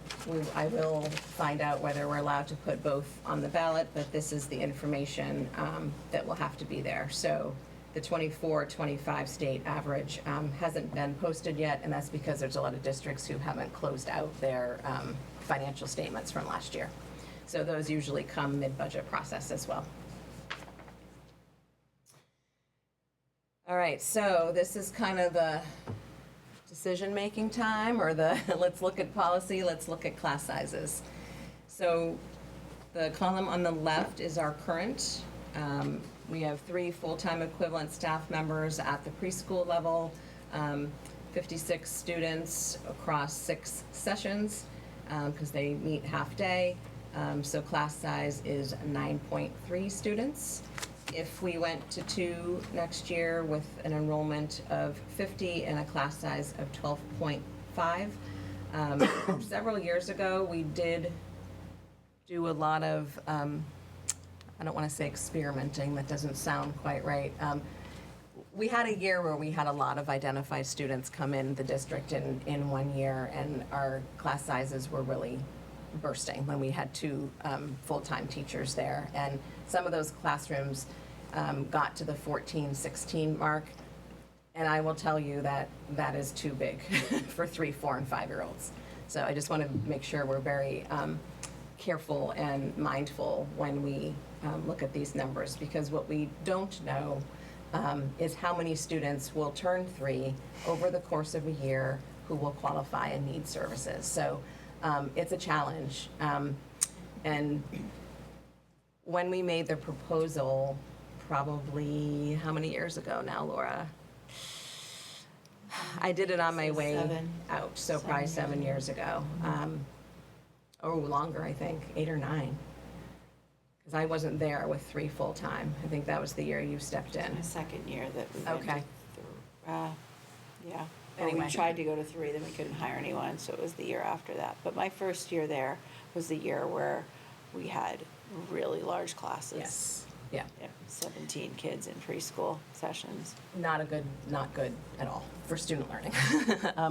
I will find out whether we're allowed to put both on the ballot, but this is the information that will have to be there. So the 24-25 state average hasn't been posted yet, and that's because there's a lot of districts who haven't closed out their financial statements from last year. So those usually come mid-budget process as well. All right, so this is kind of the decision-making time, or the let's look at policy, let's look at class sizes. So the column on the left is our current. We have 3 full-time equivalent staff members at the preschool level, 56 students across 6 sessions, because they meet half-day. So class size is 9.3 students. If we went to 2 next year with an enrollment of 50 and a class size of 12.5. Several years ago, we did do a lot of, I don't want to say experimenting, that doesn't sound quite right. We had a year where we had a lot of identified students come in the district in 1 year, and our class sizes were really bursting when we had 2 full-time teachers there. And some of those classrooms got to the 14, 16 mark. And I will tell you that that is too big for 3, 4, and 5-year-olds. So I just want to make sure we're very careful and mindful when we look at these numbers, because what we don't know is how many students will turn 3 over the course of a year who will qualify and need services. So it's a challenge. And when we made the proposal, probably, how many years ago now, Laura? I did it on my way out, so probably 7 years ago. Or longer, I think, 8 or 9. Because I wasn't there with 3 full-time. I think that was the year you stepped in. My second year that we went Okay. yeah. Well, Anyway. we tried to go to 3, then we couldn't hire anyone, so it was the year after that. But my first year there was the year where we had really large classes. Yes, yeah. Yeah, 17 kids in preschool sessions. Not good at all for student learning,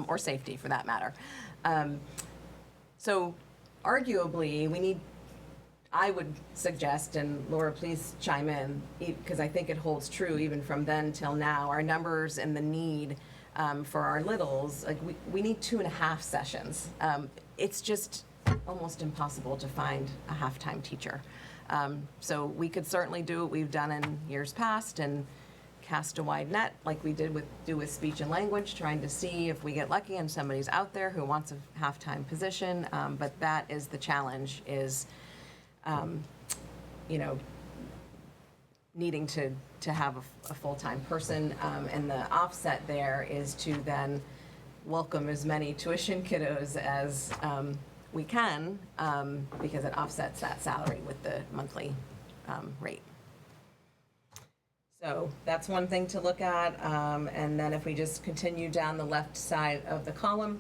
or safety for that matter. So arguably, I would suggest, and Laura, please chime in, because I think it holds true even from then till now, our numbers and the need for our littles, like we need 2.5 sessions. It's just almost impossible to find a half-time teacher. So we could certainly do what we've done in years past and cast a wide net like we do with speech and language, trying to see if we get lucky and somebody's out there who wants a half-time position. But that is the challenge, is needing to have a full-time person. And the offset there is to then welcome as many tuition kiddos as we can, because it offsets that salary with the monthly rate. So that's one thing to look at. And then if we just continue down the left side of the column,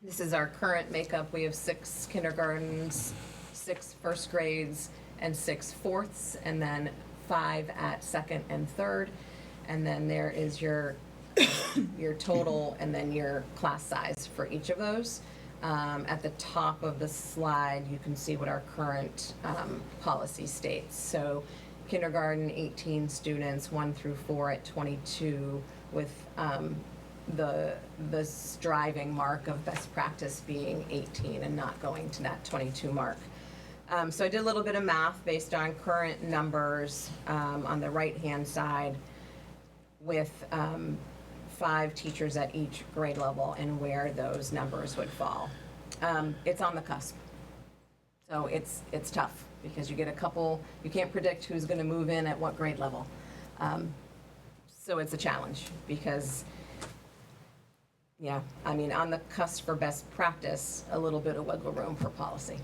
this is our current makeup. We have 6 kindergartens, 6 first grades, and 6 fourths, and then 5 at second and third. And then there is your total and then your class size for each of those. At the top of the slide, you can see what our current policy states. So kindergarten, 18 students, 1 through 4 at 22, with the striving mark of best practice being 18 and not going to that 22 mark. So I did a little bit of math based on current numbers on the right-hand side with 5 teachers at each grade level and where those numbers would fall. It's on the cusp. So it's tough because you get a couple, you can't predict who's going to move in at what grade level. So it's a challenge because, yeah, I mean, on the cusp for best practice, a little bit of wiggle room for policy.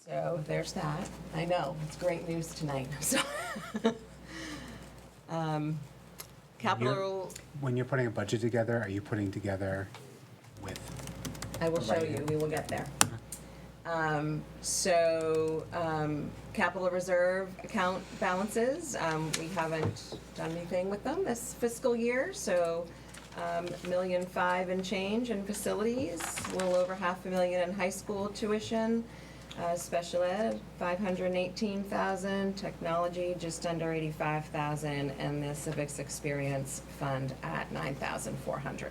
So there's that. I know, it's great news tonight. So, capital, When you're putting a budget together, are you putting together with? I will show you, we will get there. Capital reserve account balances, we haven't done anything with them this fiscal year, so $1.5 million and change in facilities, a little over $500,000 in high school tuition, special ed, $518,000, technology, just under $85,000, and the civics experience fund at $9,400.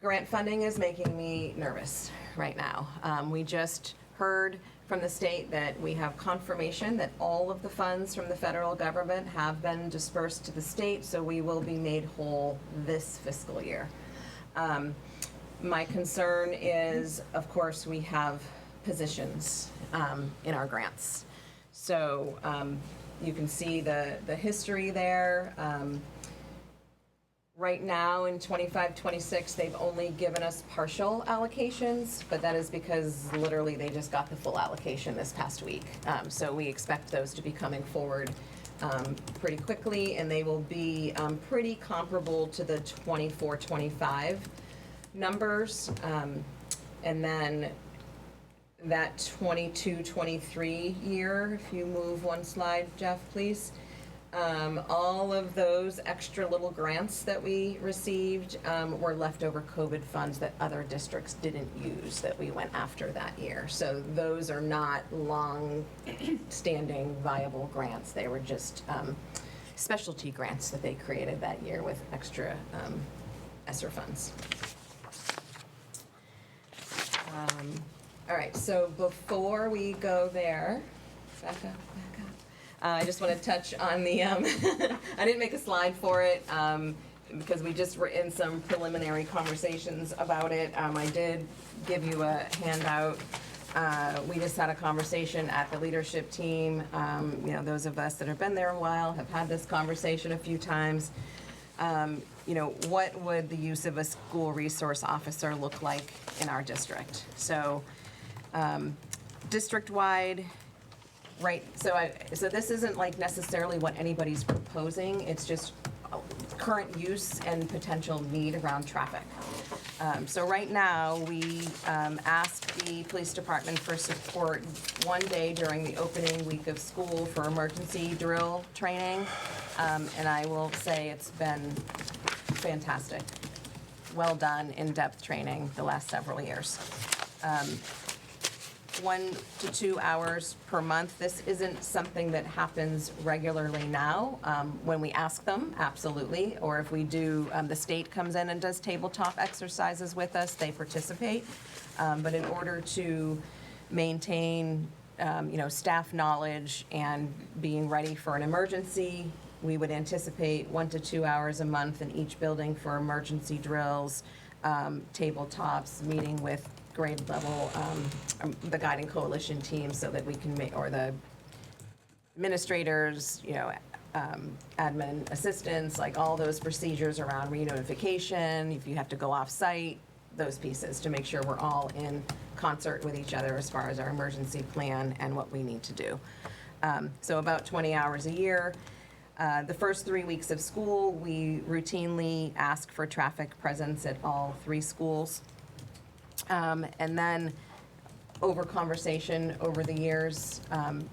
Grant funding is making me nervous right now. We just heard from the state that we have confirmation that all of the funds from the federal government have been dispersed to the state, so we will be made whole this fiscal year. My concern is, of course, we have positions in our grants. So you can see the history there. Right now in 25-26, they've only given us partial allocations, but that is because literally they just got the full allocation this past week. So we expect those to be coming forward pretty quickly, and they will be pretty comparable to the 24-25 numbers. And then that 22-23 year, if you move one slide, Jeff, please. All of those extra little grants that we received were leftover COVID funds that other districts didn't use that we went after that year. So those are not long-standing viable grants. They were just specialty grants that they created that year with extra ESSER funds. All right, so before we go there, back up. I just want to touch on the, I didn't make a slide for it because we just were in some preliminary conversations about it. I did give you a handout. We just had a conversation at the leadership team. You know, those of us that have been there a while have had this conversation a few times. You know, what would the use of a school resource officer look like in our district? So district-wide, right, so this isn't like necessarily what anybody's proposing, it's just current use and potential need around traffic. So right now, we ask the police department for support one day during the opening week of school for emergency drill training. And I will say it's been fantastic. Well done, in-depth training the last several years. 1 to 2 hours per month. This isn't something that happens regularly now. When we ask them, absolutely. Or if we do, the state comes in and does tabletop exercises with us, they participate. But in order to maintain, you know, staff knowledge and being ready for an emergency, we would anticipate 1 to 2 hours a month in each building for emergency drills, tabletops, meeting with grade level, the guiding coalition team so that we can make, or the administrators, you know, admin assistants, like all those procedures around re-notification, if you have to go off-site, those pieces to make sure we're all in concert with each other as far as our emergency plan and what we need to do. So about 20 hours a year. The first 3 weeks of school, we routinely ask for traffic presence at all 3 schools. And then over conversation over the years,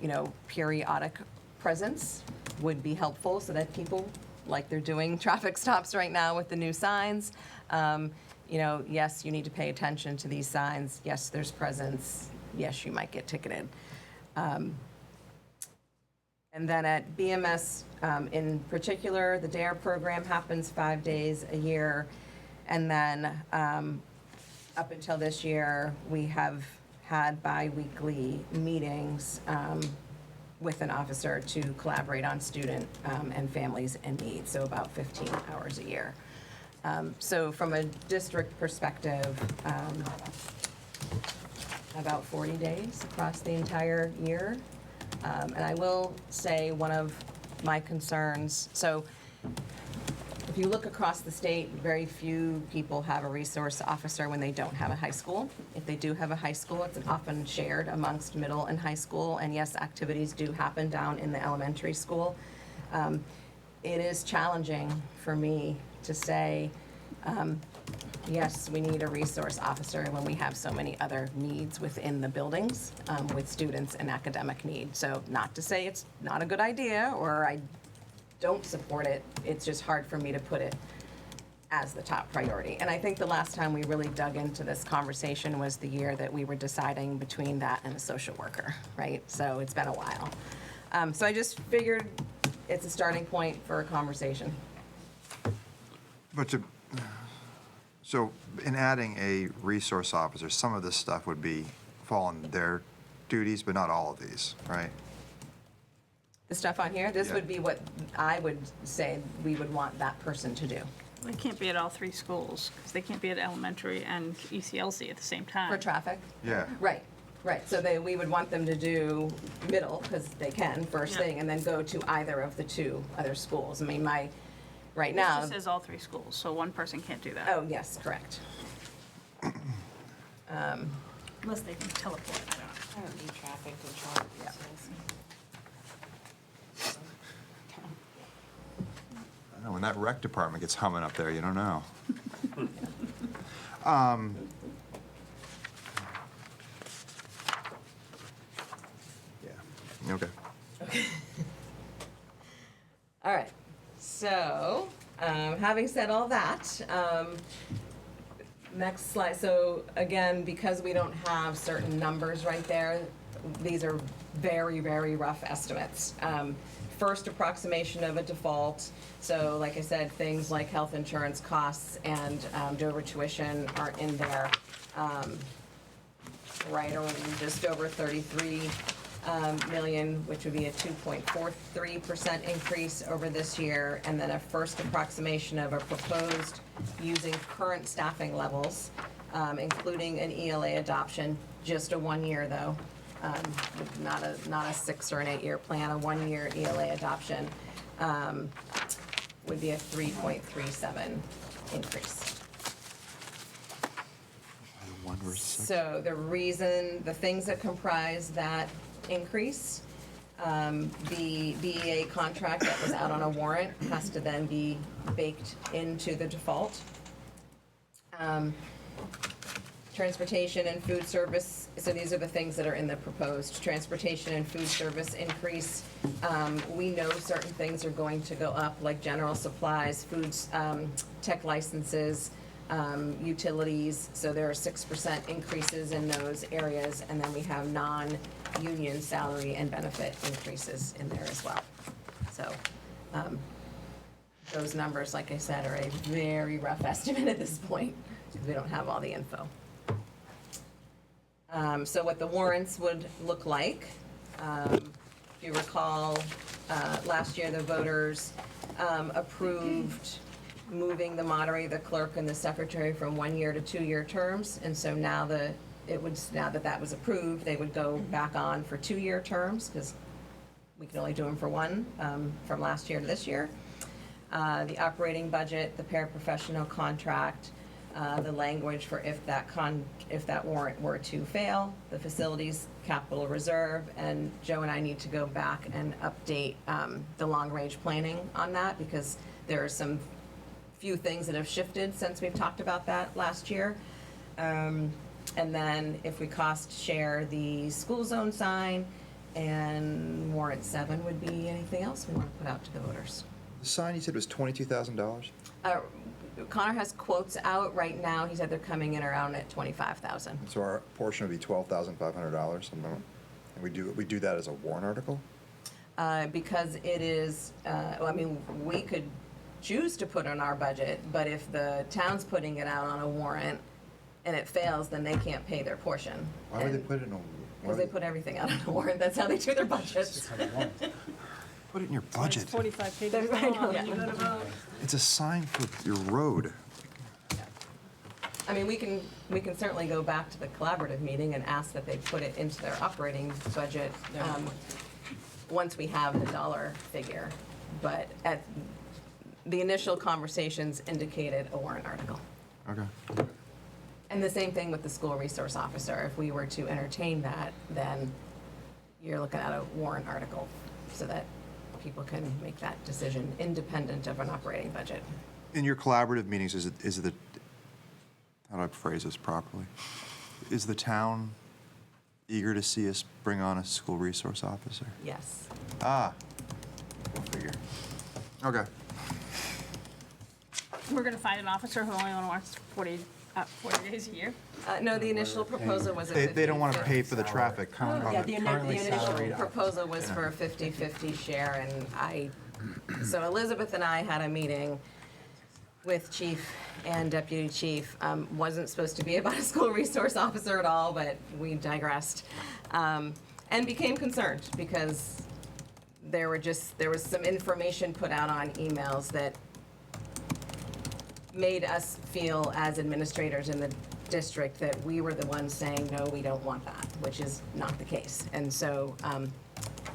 you know, periodic presence would be helpful so that people, like they're doing traffic stops right now with the new signs, you know, yes, you need to pay attention to these signs. Yes, there's presence. Yes, you might get ticketed. And then at BMS in particular, the DARE program happens 5 days a year. And then up until this year, we have had bi-weekly meetings with an officer to collaborate on student and families in need, so about 15 hours a year. So from a district perspective, about 40 days across the entire year. And I will say one of my concerns, so if you look across the state, very few people have a resource officer when they don't have a high school. If they do have a high school, it's often shared amongst middle and high school. And yes, activities do happen down in the elementary school. It is challenging for me to say, yes, we need a resource officer when we have so many other needs within the buildings with students and academic need. So not to say it's not a good idea or I don't support it, it's just hard for me to put it as the top priority. And I think the last time we really dug into this conversation was the year that we were deciding between that and a social worker, right? So it's been a while. So I just figured it's a starting point for a conversation. But so in adding a resource officer, some of this stuff would fall in their duties, but not all of these, right? The stuff on here, this Yeah. would be what I would say we would want that person to do. They can't be at all three schools, because they can't be at elementary and ECLC at the same time. For traffic? Yeah. Right, right. So we would want them to do middle, because they can, first Yeah. thing, and then go to either of the two other schools. I mean, right This now. just says all three schools, so one person can't do that. Oh, yes, correct. Unless they can teleport, I don't know. I don't need traffic control. Yeah. I know, when that rec department gets humming up there, you don't know. Yeah, okay. All right, so, having said all that, next slide, so again, because we don't have certain numbers right there, these are very, very rough estimates. First approximation of a default, so like I said, things like health insurance costs and Dover tuition aren't in there. Right around just over 33 million, which would be a 2.43% increase over this year, and then a first approximation of a proposed using current staffing levels, including an ELA adoption, just a 1 year though, not a 6 or an 8 year plan, a 1 year ELA adoption, would be a 3.37 increase. One versus six. So the things that comprise that increase, the BEA contract that was out on a warrant has to then be baked into the default. Transportation and food service, so these are the things that are in the proposed. Transportation and food service increase. We know certain things are going to go up, like general supplies, foods, tech licenses, utilities, so there are 6% increases in those areas, and then we have non-union salary and benefit increases in there as well. So, those numbers, like I said, are a very rough estimate at this point, because we don't have all the info. So what the warrants would look like, if you recall, last year the voters approved moving the moderator, the clerk, and the secretary from 1 year to 2 year terms, and so now that that was approved, they would go back on for 2 year terms, because we can only do them for one, from last year to this year. The operating budget, the paraprofessional contract, the language for if that warrant were to fail, the facilities capital reserve, and Joe and I need to go back and update the long-range planning on that, because there are some few things that have shifted since we've talked about that last year. And then if we cost share the school zone sign, and warrant 7 would be anything else we want to put out to the voters. The sign you said was $22,000? Connor has quotes out right now. He said they're coming in around at 25,000. So our portion would be $12,500, and we do that as a warrant article? Because it is, I mean, we could choose to put on our budget, but if the town's putting it out on a warrant and it fails, then they can't pay their portion. Why would they put it in a? Because they put everything out on a warrant. That's how they do their budgets. Put it in your budget. 45 pages I know, long. yeah. You go to vote. It's a sign for your road. I mean, we can certainly go back to the collaborative meeting and ask that they put it into their operating budget once we have the dollar figure. But at the initial conversations indicated a warrant article. Okay. And the same thing with the school resource officer. If we were to entertain that, then you're looking at a warrant article so that people can make that decision independent of an operating budget. In your collaborative meetings, is it the, how do I phrase this properly? Is the town eager to see us bring on a school resource officer? Yes. Ah, go figure. Okay. We're gonna find an officer who only wants 40 days a year. No, the initial proposal was a They don't want to 50-50. pay for the traffic. Yeah, the Currently initial salaried. Proposal was for a 50-50 share, and so Elizabeth and I had a meeting with chief and deputy chief. Wasn't supposed to be about a school resource officer at all, but we digressed. And became concerned because there was some information put out on emails that made us feel as administrators in the district that we were the ones saying, no, we don't want that, which is not the case. And so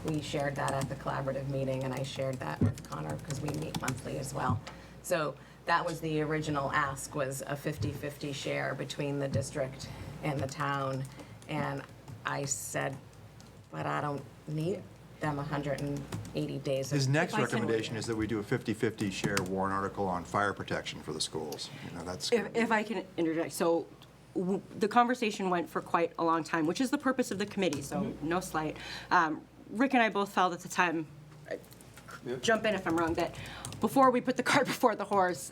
we shared that at the collaborative meeting, and I shared that with Connor because we meet monthly as well. So that was the original ask, was a 50-50 share between the district and the town. And I said, but I don't need them 180 days. His next If I can- recommendation is that we do a 50-50 share warrant article on fire protection for the schools. You know, that's. If I can interject, so the conversation went for quite a long time, which is the purpose of the committee, so no slight. Rick and I both felt at the time, jump in if I'm wrong, that before we put the cart before the horse,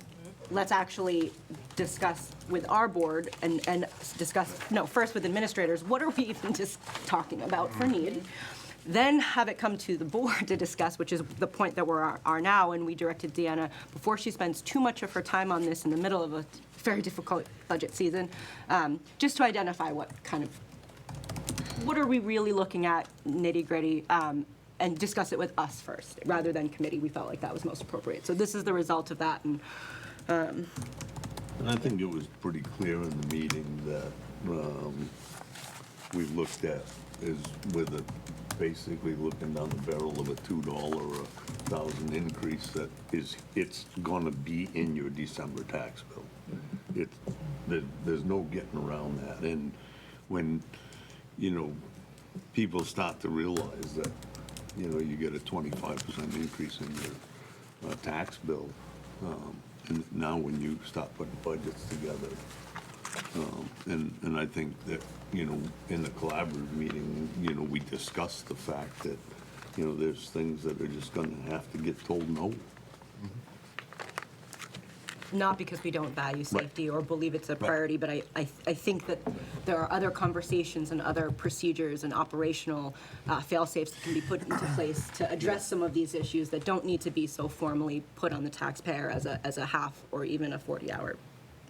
let's actually discuss with our board and discuss, no, first with administrators, what are we even just talking about for need? Then have it come to the board to discuss, which is the point that we are now, and we directed Deanna, before she spends too much of her time on this in the middle of a very difficult budget season, just to identify what are we really looking at, nitty-gritty, and discuss it with us first, rather than committee. We felt like that was most appropriate. So this is the result of that, and And I think it was pretty clear in the meeting that we looked at is with a, basically looking down the barrel of a $2 or $1,000 increase that it's gonna be in your December tax bill. There's no getting around that. And when, people start to realize that, you get a 25% increase in your tax bill, and now when you start putting budgets together, and I think that, in the collaborative meeting, we discussed the fact that, there's things that are just gonna have to get told no. not because we don't value safety or believe it's a priority, but I think that there are other conversations and other procedures and operational fail-safes that can be put into place to address some of these issues that don't need to be so formally put on the taxpayer as a half or even a 40-hour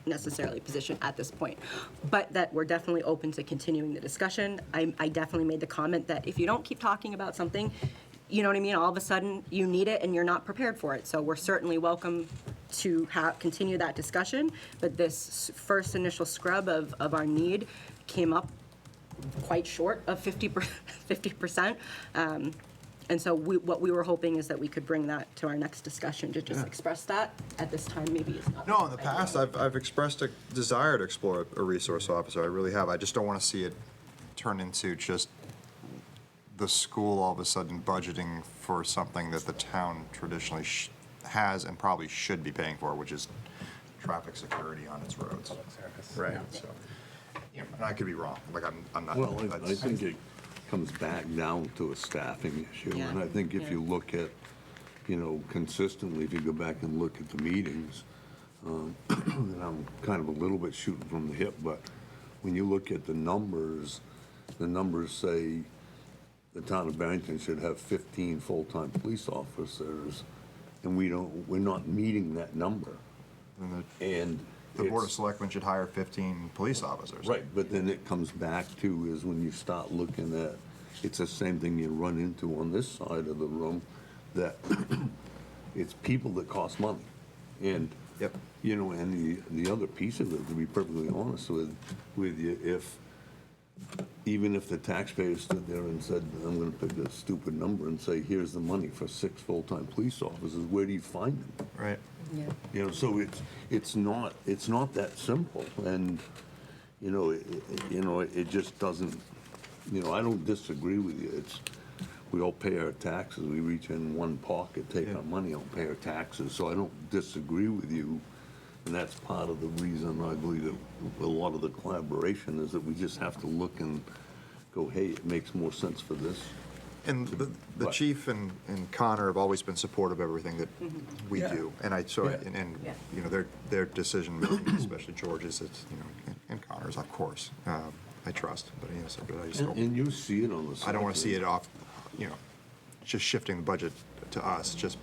necessarily position at this point. But that we're definitely open to continuing the discussion. I definitely made the comment that if you don't keep talking about something, you know what I mean, all of a sudden you need it and you're not prepared for it. So we're certainly welcome to continue that discussion, but this first initial scrub of our need came up quite short of 50%. And so what we were hoping is that we could bring that to our next discussion to just express that. At this time, maybe it's not. No, in the past, I've expressed a desire to explore a resource officer. I really have. I just don't want to see it turn into just the school all of a sudden budgeting for something that the town traditionally has and probably should be paying for, which is traffic security on its roads. Right. So, and I could be wrong. Like I'm not. Well, I think it comes back down to a staffing issue. Yeah. And I think if you look at, consistently, if you go back and look at the meetings, and I'm kind of a little bit shooting from the hip, but when you look at the numbers say the town of Barrington should have 15 full-time police officers, and we're not meeting that number. And The Board of it's- Selectmen should hire 15 police officers. Right, but then it comes back to is when you start looking at, it's the same thing you run into on this side of the room, that it's people that cost money. And, Yep. and the other piece of it, to be perfectly honest with you, even if the taxpayer stood there and said, I'm gonna pick a stupid number and say, here's the money for 6 full-time police officers, where do you find them? Right. So it's not that simple, and, it just doesn't, I don't disagree with you. We all pay our taxes, we reach in one pocket, take our money out, pay our taxes, so I don't disagree with you. And that's part of the reason I believe that a lot of the collaboration is that we just have to look and go, hey, it makes more sense for this. And the Right. chief and Connor have always been supportive of everything that we do. And their decision making, especially George's, and Connor's, of course, I trust. But I just don't. And you see it on the side. I don't want to see it off, just shifting the budget to us, just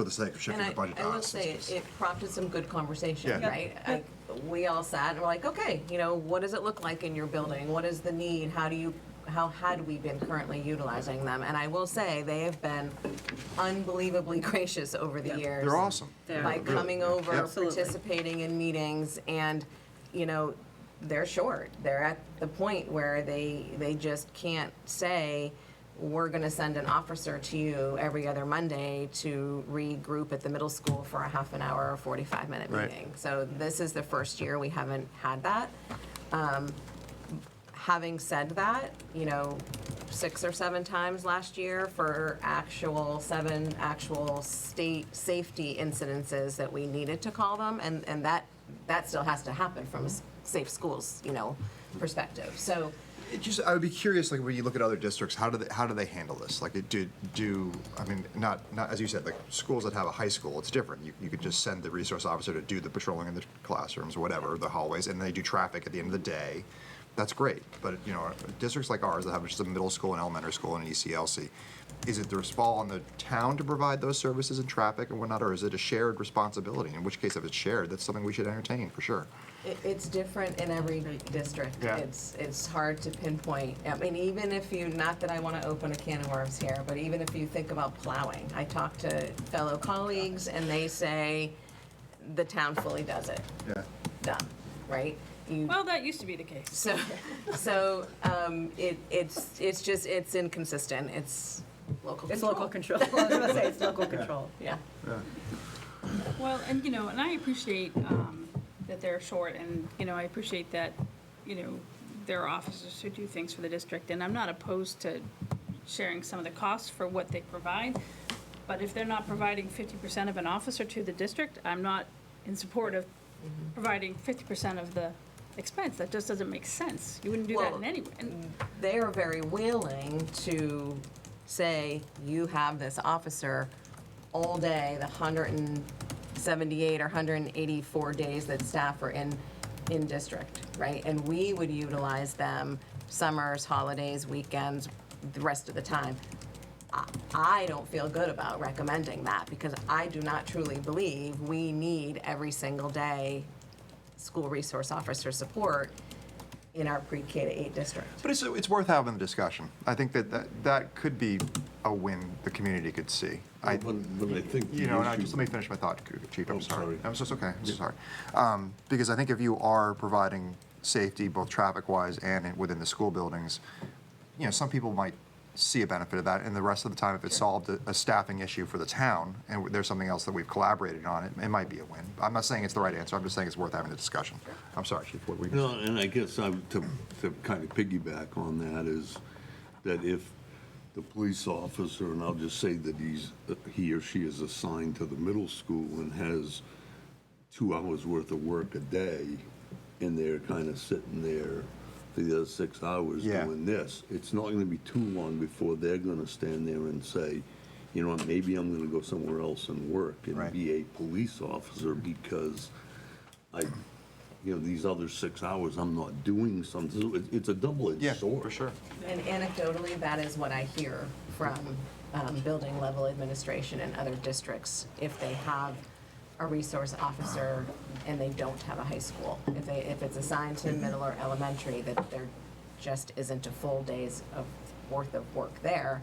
for the sake of shifting the budget to I will us. say, it prompted some good conversation, Yeah. right? We all sat and were like, okay, what does it look like in your building? What is the need? How had we been currently utilizing them? And I will say, they have been unbelievably gracious over the years. They're awesome. By Really. coming over, Absolutely. participating in meetings, and, they're short. They're at the point where they just can't say, we're gonna send an officer to you every other Monday to regroup at the middle school for a half an hour or 45-minute Right. meeting. So this is the first year we haven't had that. Having said that, 6 or 7 times last year for 7 actual state safety incidences that we needed to call them, and that still has to happen from a safe schools, perspective. So I would be curious, like, when you look at other districts, how do they handle this? Like, I mean, not, as you said, like, schools that have a high school, it's different. You could just send the resource officer to do the patrolling in the classrooms or whatever, the hallways, and they do traffic at the end of the day. That's great, but, districts like ours that have just a middle school and elementary school and an ECLC, is it the fall on the town to provide those services in traffic and whatnot, or is it a shared responsibility? In which case, if it's shared, that's something we should entertain, for sure. it's different in every district. Yeah. It's hard to pinpoint. I mean, even if not that I want to open a can of worms here, but even if you think about plowing, I talk to fellow colleagues and they say the town fully does it. Yeah. Done, right? Well, that used to be the case. It's inconsistent. It's local control. It's local control. I was gonna say, it's local control. Yeah. Well, and I appreciate that they're short, and I appreciate that there are officers who do things for the district, and I'm not opposed to sharing some of the costs for what they provide. But if they're not providing 50% of an officer to the district, I'm not in support of providing 50% of the expense. That just doesn't make sense. You wouldn't do that in any way. They are very willing to say, you have this officer all day, the 178 or 184 days that staff are in district, right? And we would utilize them summers, holidays, weekends, the rest of the time. I don't feel good about recommending that because I do not truly believe we need every single day school resource officer support in our pre-K to 8 district. But it's worth having the discussion. I think that could be a win the community could see. But I think the and issue- just let me finish my thought, Chief. I'm Oh, sorry. sorry. I'm just okay. I'm sorry. Because I think if you are providing safety, both traffic-wise and within the school buildings, some people might see a benefit of that, and the rest of the time, if it solved a staffing issue for the town, and there's something else that we've collaborated on, it might be a win. I'm not saying it's the right answer. I'm just saying it's worth having a discussion. I'm sorry, Chief. What were you? No, and I guess to kind of piggyback on that is that if the police officer, and I'll just say that he or she is assigned to the middle school and has 2 hours worth of work a day, and they're kind of sitting there for the other 6 hours Yeah. doing this, it's not gonna be too long before they're gonna stand there and say, you know what, maybe I'm gonna go somewhere else and work and Right. be a police officer because these other 6 hours, I'm not doing something. So it's a double-edged sword. for sure. And anecdotally, that is what I hear from building level administration in other districts. If they have a resource officer and they don't have a high school, if it's assigned to middle or elementary, that there just isn't a full day's worth of work there,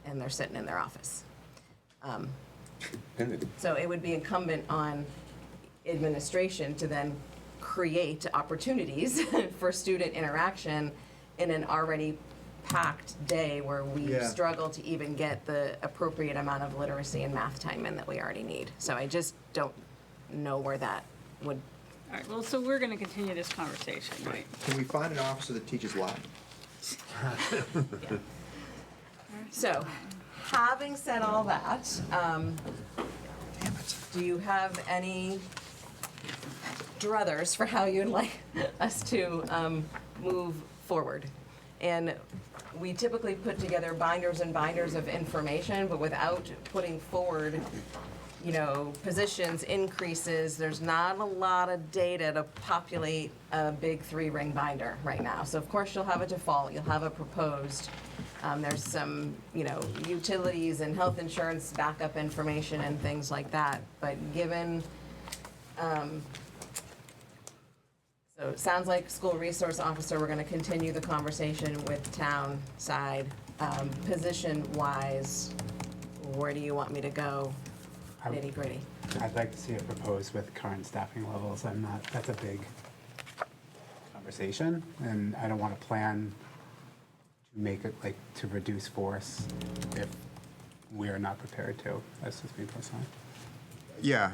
and they're sitting in their office. So it would be incumbent on administration to then create opportunities for student interaction in an already packed day where we Yeah. struggle to even get the appropriate amount of literacy and math time in that we already need. So I just don't know where that would, All right, well, so we're going to continue this conversation, right? Can we find an officer that teaches Latin? so, having said all that, do you have any druthers for how you'd like us to move forward? And we typically put together binders and binders of information, but without putting forward, positions, increases, there's not a lot of data to populate a big 3-ring binder right now. So of course you'll have a default, you'll have a proposed, There's some, utilities and health insurance backup information and things like that. But given, so it sounds like school resource officer, we're gonna continue the conversation with town side. Position-wise, where do you want me to go, nitty gritty? I'd like to see it proposed with current staffing levels. That's a big conversation, and I don't want to plan to make it like to reduce force if we are not prepared to. That's just me personally. Yeah,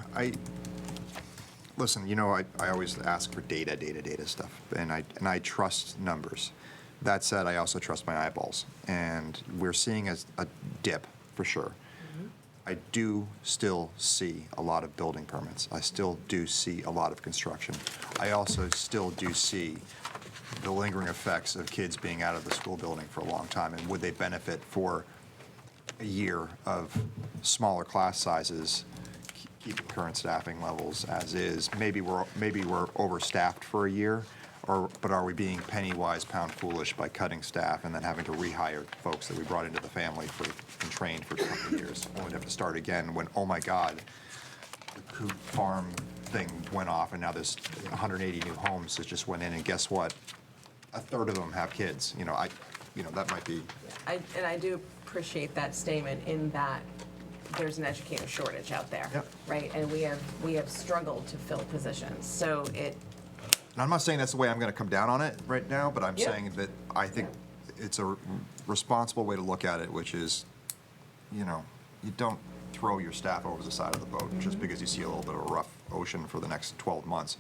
listen, I always ask for data stuff, and I trust numbers. That said, I also trust my eyeballs, and we're seeing a dip for sure. I do still see a lot of building permits. I still do see a lot of construction. I also still do see the lingering effects of kids being out of the school building for a long time, and would they benefit for a year of smaller class sizes, keep current staffing levels as is? Maybe we're overstaffed for a year, but are we being penny wise, pound foolish by cutting staff and then having to rehire folks that we brought into the family and trained for a couple of years, only to have to start again when, oh my God, the Coop Farm thing went off and now there's 180 new homes that just went in, and guess what? A third of them have kids. That might be. And I do appreciate that statement in that there's an educator shortage out there, Yep. right? And we have struggled to fill positions, so And I'm not saying that's the way I'm going to come down on it right now, but I'm Yeah. saying that I think it's a responsible way to look at it, which is, you don't throw your staff over the side of the boat just because you see a little bit of a rough ocean for the next 12 months.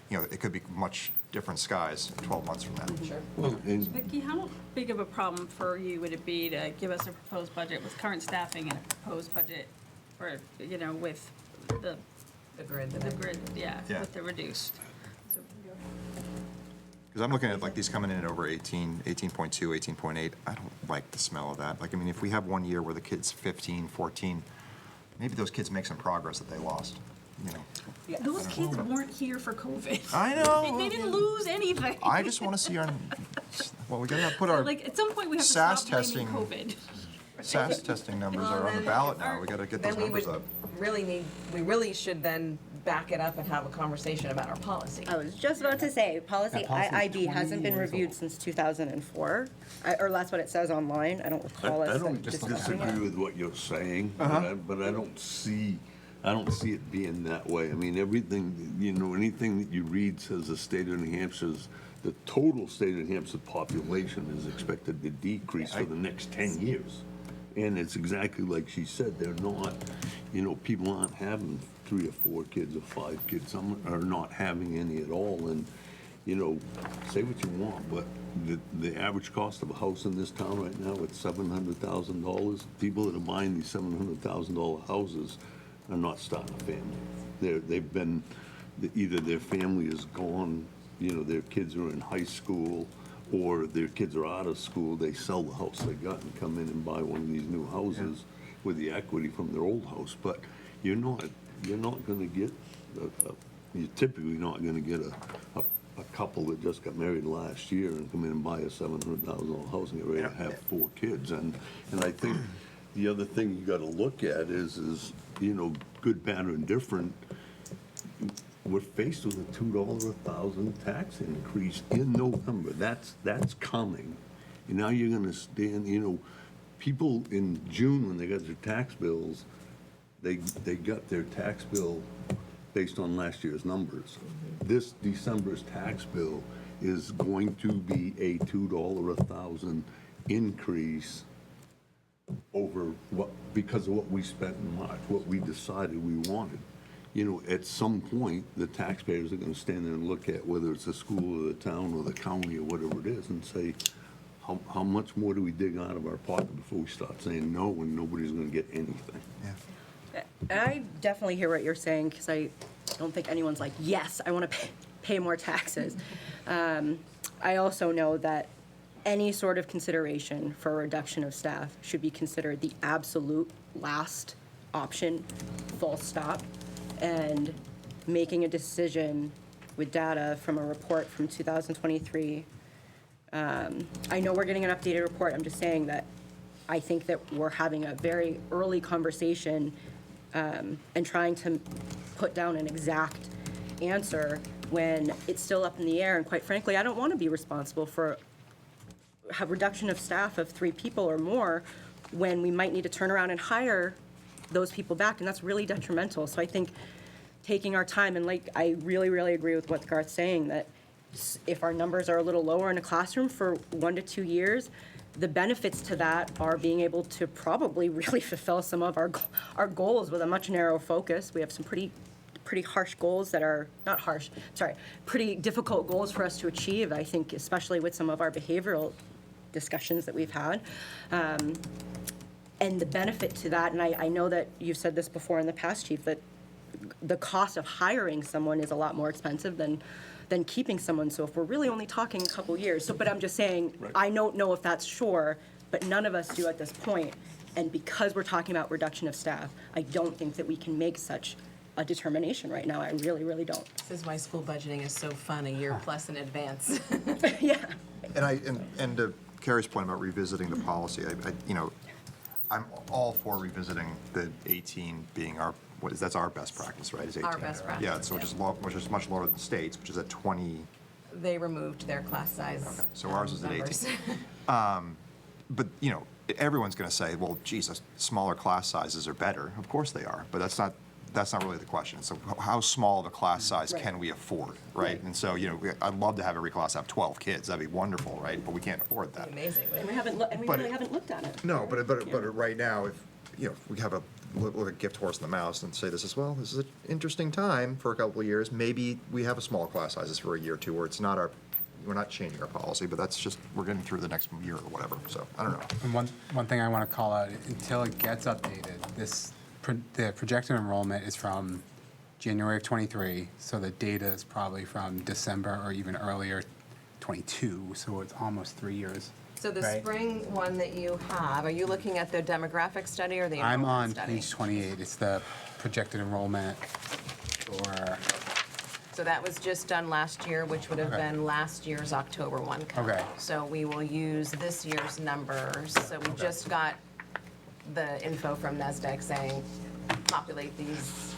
It could be much different skies 12 months from now. sure. Well, and Vicki, how big of a problem for you would it be to give us a proposed budget with current staffing and a proposed budget for, with the The grid. grid, Yeah. with the reduced? Because I'm looking at these coming in at over 18.2, 18.8. I don't like the smell of that. If we have one year where the kid's 15, 14, maybe those kids make some progress that they lost. Those kids weren't here for COVID. I know. They didn't lose anything. I just want to see we got to put our At some point, we have to SAS stop blaming testing. COVID. SAS testing numbers are on the ballot now. We got to get those Then we numbers would up. we really should then back it up and have a conversation about our policy. I was just about to say, policy That policy's IIB hasn't 20 been years reviewed old. since 2004, or that's what it says online. I don't recall I us don't discussing disagree it. with what you're saying, but I don't see it being that way. I mean, everything, anything that you read says the state of New Hampshire's, the total state of New Hampshire population is expected to decrease for the next 10 years. And it's exactly like she said, they're not, people aren't having 3 or 4 kids or 5 kids. Some are not having any at all. And, say what you want, but the average cost of a house in this town right now is $700,000. People that are buying these $700,000 houses are not starting a family. They've been, either their family is gone, their kids are in high school, or their kids are out of school, they sell the house they got and come in and buy one of these new houses with the equity from their old house. But you're not gonna get, you're typically not gonna get a couple that just got married last year and come in and buy a $700,000 house and get ready to have 4 kids. And I think the other thing you gotta look at is, good, bad, or indifferent, we're faced with a $2 a thousand tax increase in November. That's coming. And now you're gonna stand, people in June, when they got their tax bills, they got their tax bill based on last year's numbers. This December's tax bill is going to be a $2 a thousand increase over because of what we spent in March, what we decided we wanted. At some point, the taxpayers are gonna stand there and look at whether it's the school or the town or the county or whatever it is and say, how much more do we dig out of our pocket before we start saying no and nobody's gonna get anything? And I definitely hear what you're saying, because I don't think anyone's like, yes, I want to pay more taxes. I also know that any sort of consideration for a reduction of staff should be considered the absolute last option, full stop. And making a decision with data from a report from 2023. I know we're getting an updated report. I'm just saying that I think that we're having a very early conversation and trying to put down an exact answer when it's still up in the air. And quite frankly, I don't want to be responsible for a reduction of staff of 3 people or more when we might need to turn around and hire those people back, and that's really detrimental. So I think taking our time, and like, I really, really agree with what Garth's saying, that if our numbers are a little lower in a classroom for 1 to 2 years, the benefits to that are being able to probably really fulfill some of our goals with a much narrower focus. We have some pretty harsh goals that are, not harsh, sorry, pretty difficult goals for us to achieve, I think, especially with some of our behavioral discussions that we've had. And the benefit to that, and I know that you've said this before in the past, Chief, that the cost of hiring someone is a lot more expensive than keeping someone. So if we're really only talking a couple years, but I'm just saying, I don't know if that's sure, but none of us do at this point. And because we're talking about reduction of staff, I don't think that we can make such a determination right now. I really, really don't. This is why school budgeting is so fun, a year plus in advance. Yeah. And to Carrie's point about revisiting the policy, I'm all for revisiting the 18 being that's our best practice, right? Is 18. Our best practice, Yeah, so which is much lower than the states, which is at 20. They removed their class size. Okay, so ours is at 18. numbers. But, everyone's going to say, well, geez, smaller class sizes are better. Of course they are, but that's not really the question. So how small of a class size can we afford, right? And so, I'd love to have every class have 12 kids. That'd be wonderful, right? But we can't afford that. Amazing. And we really haven't looked at it. No, but right now, if we have a look at gift horse in the mouse and say this is an interesting time for a couple of years. Maybe we have a small class sizes for a year or two where we're not changing our policy, but that's just we're getting through the next year or whatever. So I don't know. And one thing I want to call out, until it gets updated, the projected enrollment is from January of '23, so the data is probably from December or even earlier, '22. So it's almost 3 years. So the right? spring one that you have, are you looking at the demographic study or the I'm enrollment on study? page 28. It's the projected enrollment for. So that was just done last year, which would have Okay. been last year's October 1 count. Okay. So we will use this year's numbers. So we just got the info from NESDEC saying, populate these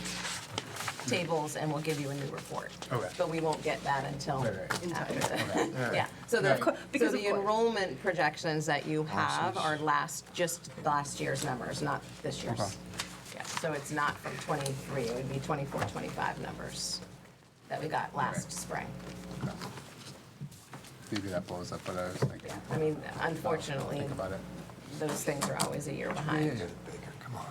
tables and we'll give you a new report. Okay. But we won't get that until Right. after Okay. the, yeah. So Right. Because so of the course. enrollment projections that you have are just last year's numbers, not this year's. Okay. Yeah, so it's not from 23, it would be 24, 25 numbers that we got last spring. Maybe that blows up what I was thinking. Yeah, I mean, unfortunately, Think about it. those things are always a year behind. Come on.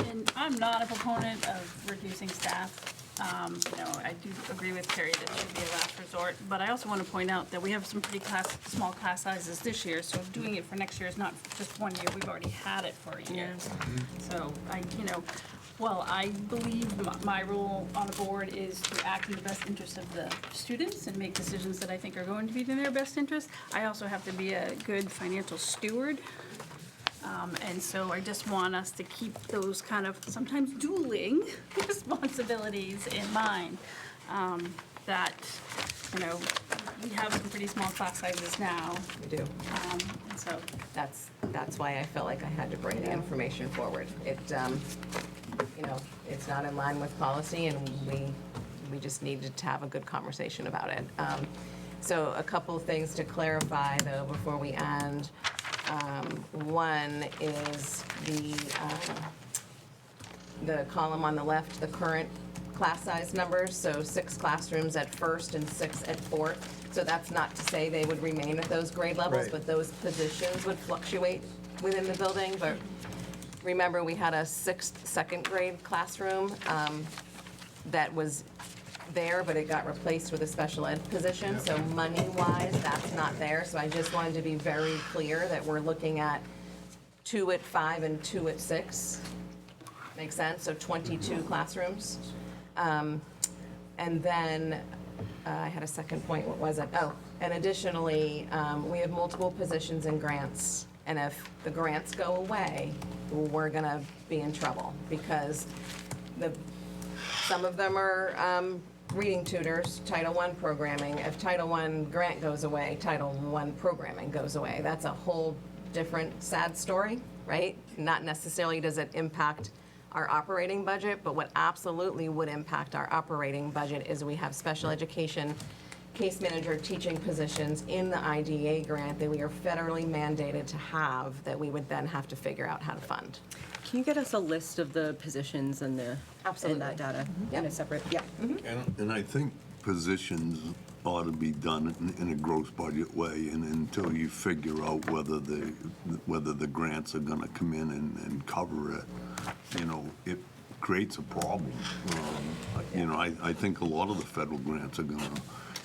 And I'm not a proponent of reducing staff. I do agree with Carrie that it should be a last resort, but I also want to point out that we have some pretty small class sizes this year, so doing it for next year is not just 1 year, we've already had it for a year. So while I believe my role on the board is to act in the best interest of the students and make decisions that I think are going to be in their best interest, I also have to be a good financial steward. And so I just want us to keep those kind of sometimes dueling responsibilities in mind. That, we have some pretty small class sizes now. We do. And so, That's why I felt like I had to bring the information forward. It's not in line with policy, and we just needed to have a good conversation about it. So a couple of things to clarify, though, before we end. One is the column on the left, the current class size numbers, so 6 classrooms at first and 6 at fourth. So that's not to say they would remain at those grade levels, Right. but those positions would fluctuate within the building. But remember, we had a 6th second grade classroom that was there, but it got replaced with a special ed position. So money-wise, that's not there. So I just wanted to be very clear that we're looking at 2 at 5 and 2 at 6. Make sense? So 22 classrooms. And then I had a second point. What was it? Oh, and additionally, we have multiple positions in grants. And if the grants go away, we're going to be in trouble because some of them are reading tutors, Title I programming. If Title I grant goes away, Title I programming goes away. That's a whole different sad story, right? Not necessarily does it impact our operating budget, but what absolutely would impact our operating budget is we have special education case manager teaching positions in the IDA grant that we are federally mandated to have, that we would then have to figure out how to fund. Can you get us a list of the positions and the, Absolutely. and that data in Yep. a separate, yeah. And I think positions ought to be done in a gross budget way, and until you figure out whether the grants are gonna come in and cover it, you know, it creates a problem. You know, I think a lot of the federal grants are gonna,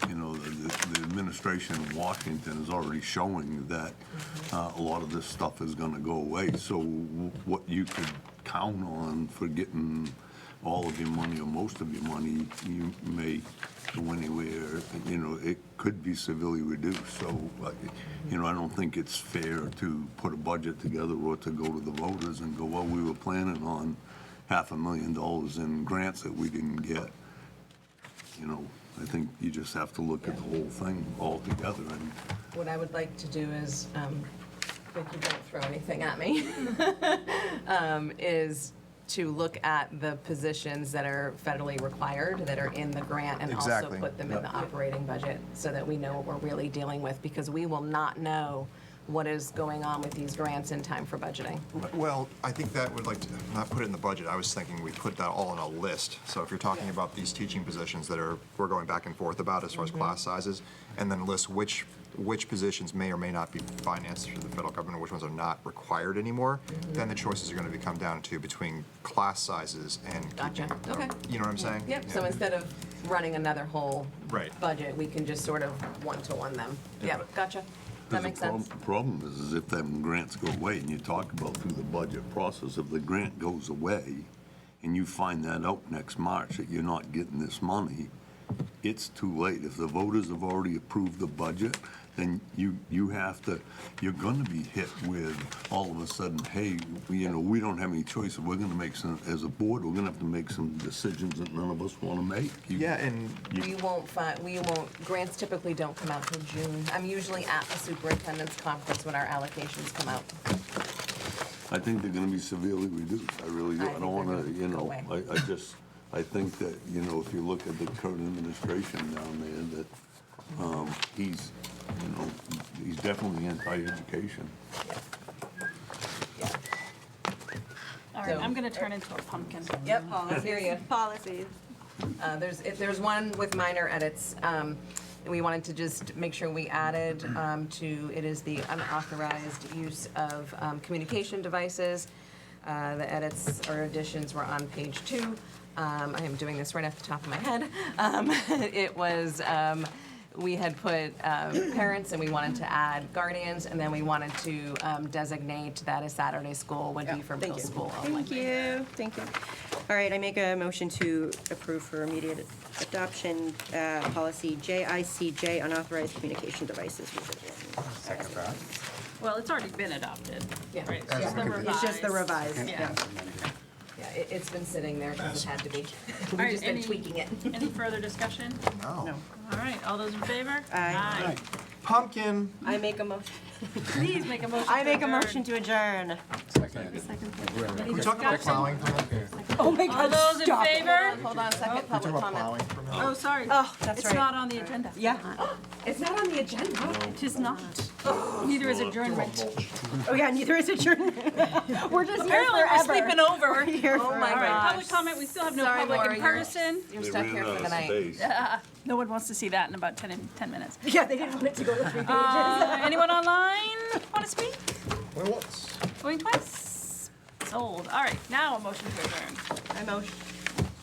you know, the administration in Washington is already showing that a lot of this stuff is gonna go away. So what you could count on for getting all of your money or most of your money, you may go anywhere, you know, it could be severely reduced. So, you know, I don't think it's fair to put a budget together or to go to the voters and go, well, we were planning on $500,000 in grants that we didn't get. You know, I think you just have to look at the whole thing all together. And What I would like to do is, Vicki, don't throw anything at me, is to look at the positions that are federally required, that are in the grant, and also Exactly. put them in the operating budget so that we know what we're really dealing with, because we will not know what is going on with these grants in time for budgeting. Well, I think that would like to, not put it in the budget, I was thinking we put that all in a list. So if you're talking about these teaching positions that we're going back and forth about as far as class sizes, and then list which positions may or may not be financed through the federal government, or which ones are not required anymore, then the choices are gonna come down to between class sizes and Gotcha. keeping, Okay. you know what I'm saying? Yep, so Yeah. instead of running another whole Right. budget, we can just sort of one-to-one them. Yep, gotcha. That makes sense. The problem is if them grants go away, and you talk about through the budget process, if the grant goes away and you find that out next March that you're not getting this money, it's too late. If the voters have already approved the budget, then you have to, you're gonna be hit with all of a sudden, hey, you know, we don't have any choice. We're gonna make some, as a board, we're gonna have to make some decisions that none of us wanna make. Yeah, and We won't, grants typically don't come out till June. I'm usually at the superintendent's conference when our allocations come out. I think they're gonna be severely reduced. I really do. I I don't think wanna, they're you know, gonna go I think that, you know, if you look at the current administration down there, that, he's, you know, he's definitely anti-education. Yeah. All right, So- I'm gonna turn into a pumpkin. Yep, I hear you. Policies. There's one with minor edits. We wanted to just make sure we added to, it is the unauthorized use of communication devices. The edits or additions were on page 2. I am doing this right off the top of my head. It was, we had put parents and we wanted to add guardians, and then we wanted to designate that a Saturday school would be for middle school only. Thank you. All right, I make a motion to approve for immediate adoption, policy JICJ, unauthorized communication devices revision. Second that. Well, it's already been adopted, Yeah. right? It's just the revised. It's just the revised, Yeah. yeah. Yeah, it's been sitting there because it had to be. We've right, just been any- tweaking it. Any further discussion? no. All right, all those in favor? Aye. Pumpkin. I make a motion, Please make a motion. I to make a adjourn. motion to adjourn. Second. Can we talk about plowing for a minute? Oh my All God, those in stop. favor? Hold on a second, Can we public talk about comment. plowing for a minute? Oh, sorry. Oh, that's It's right. not on the agenda. Yeah. It's not on the agenda. It is not. Neither is adjournment. Oh yeah, neither is adjournment. We're just here Apparently, we're forever. sleeping over. We're here Oh my All right, gosh. public comment, we still have no Sorry, public Laura, in you're- person. You're They stuck ran here out for the of night. space. No one wants to see that in about 10 minutes. Yeah, they didn't want it to go to 3 pages. Anyone online want to speak? Going once. Going twice? Sold. All right, now a motion to adjourn. I motion.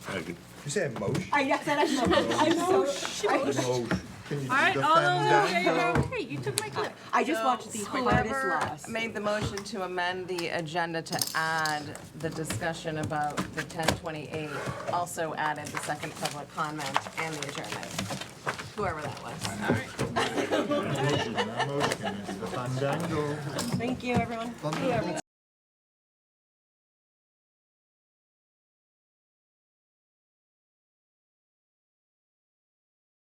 Second. You say emotion? I said I motion. I motion. Can you All right, all defend those that? in favor? Hey, you took my clip. I just watched these my hardest Whoever loss. made the motion to amend the agenda to add the discussion about the 1028 also added the second public comment and the adjournment. Whoever that was. All right. Emotion, emotion. It's the fandango. Thank you, everyone.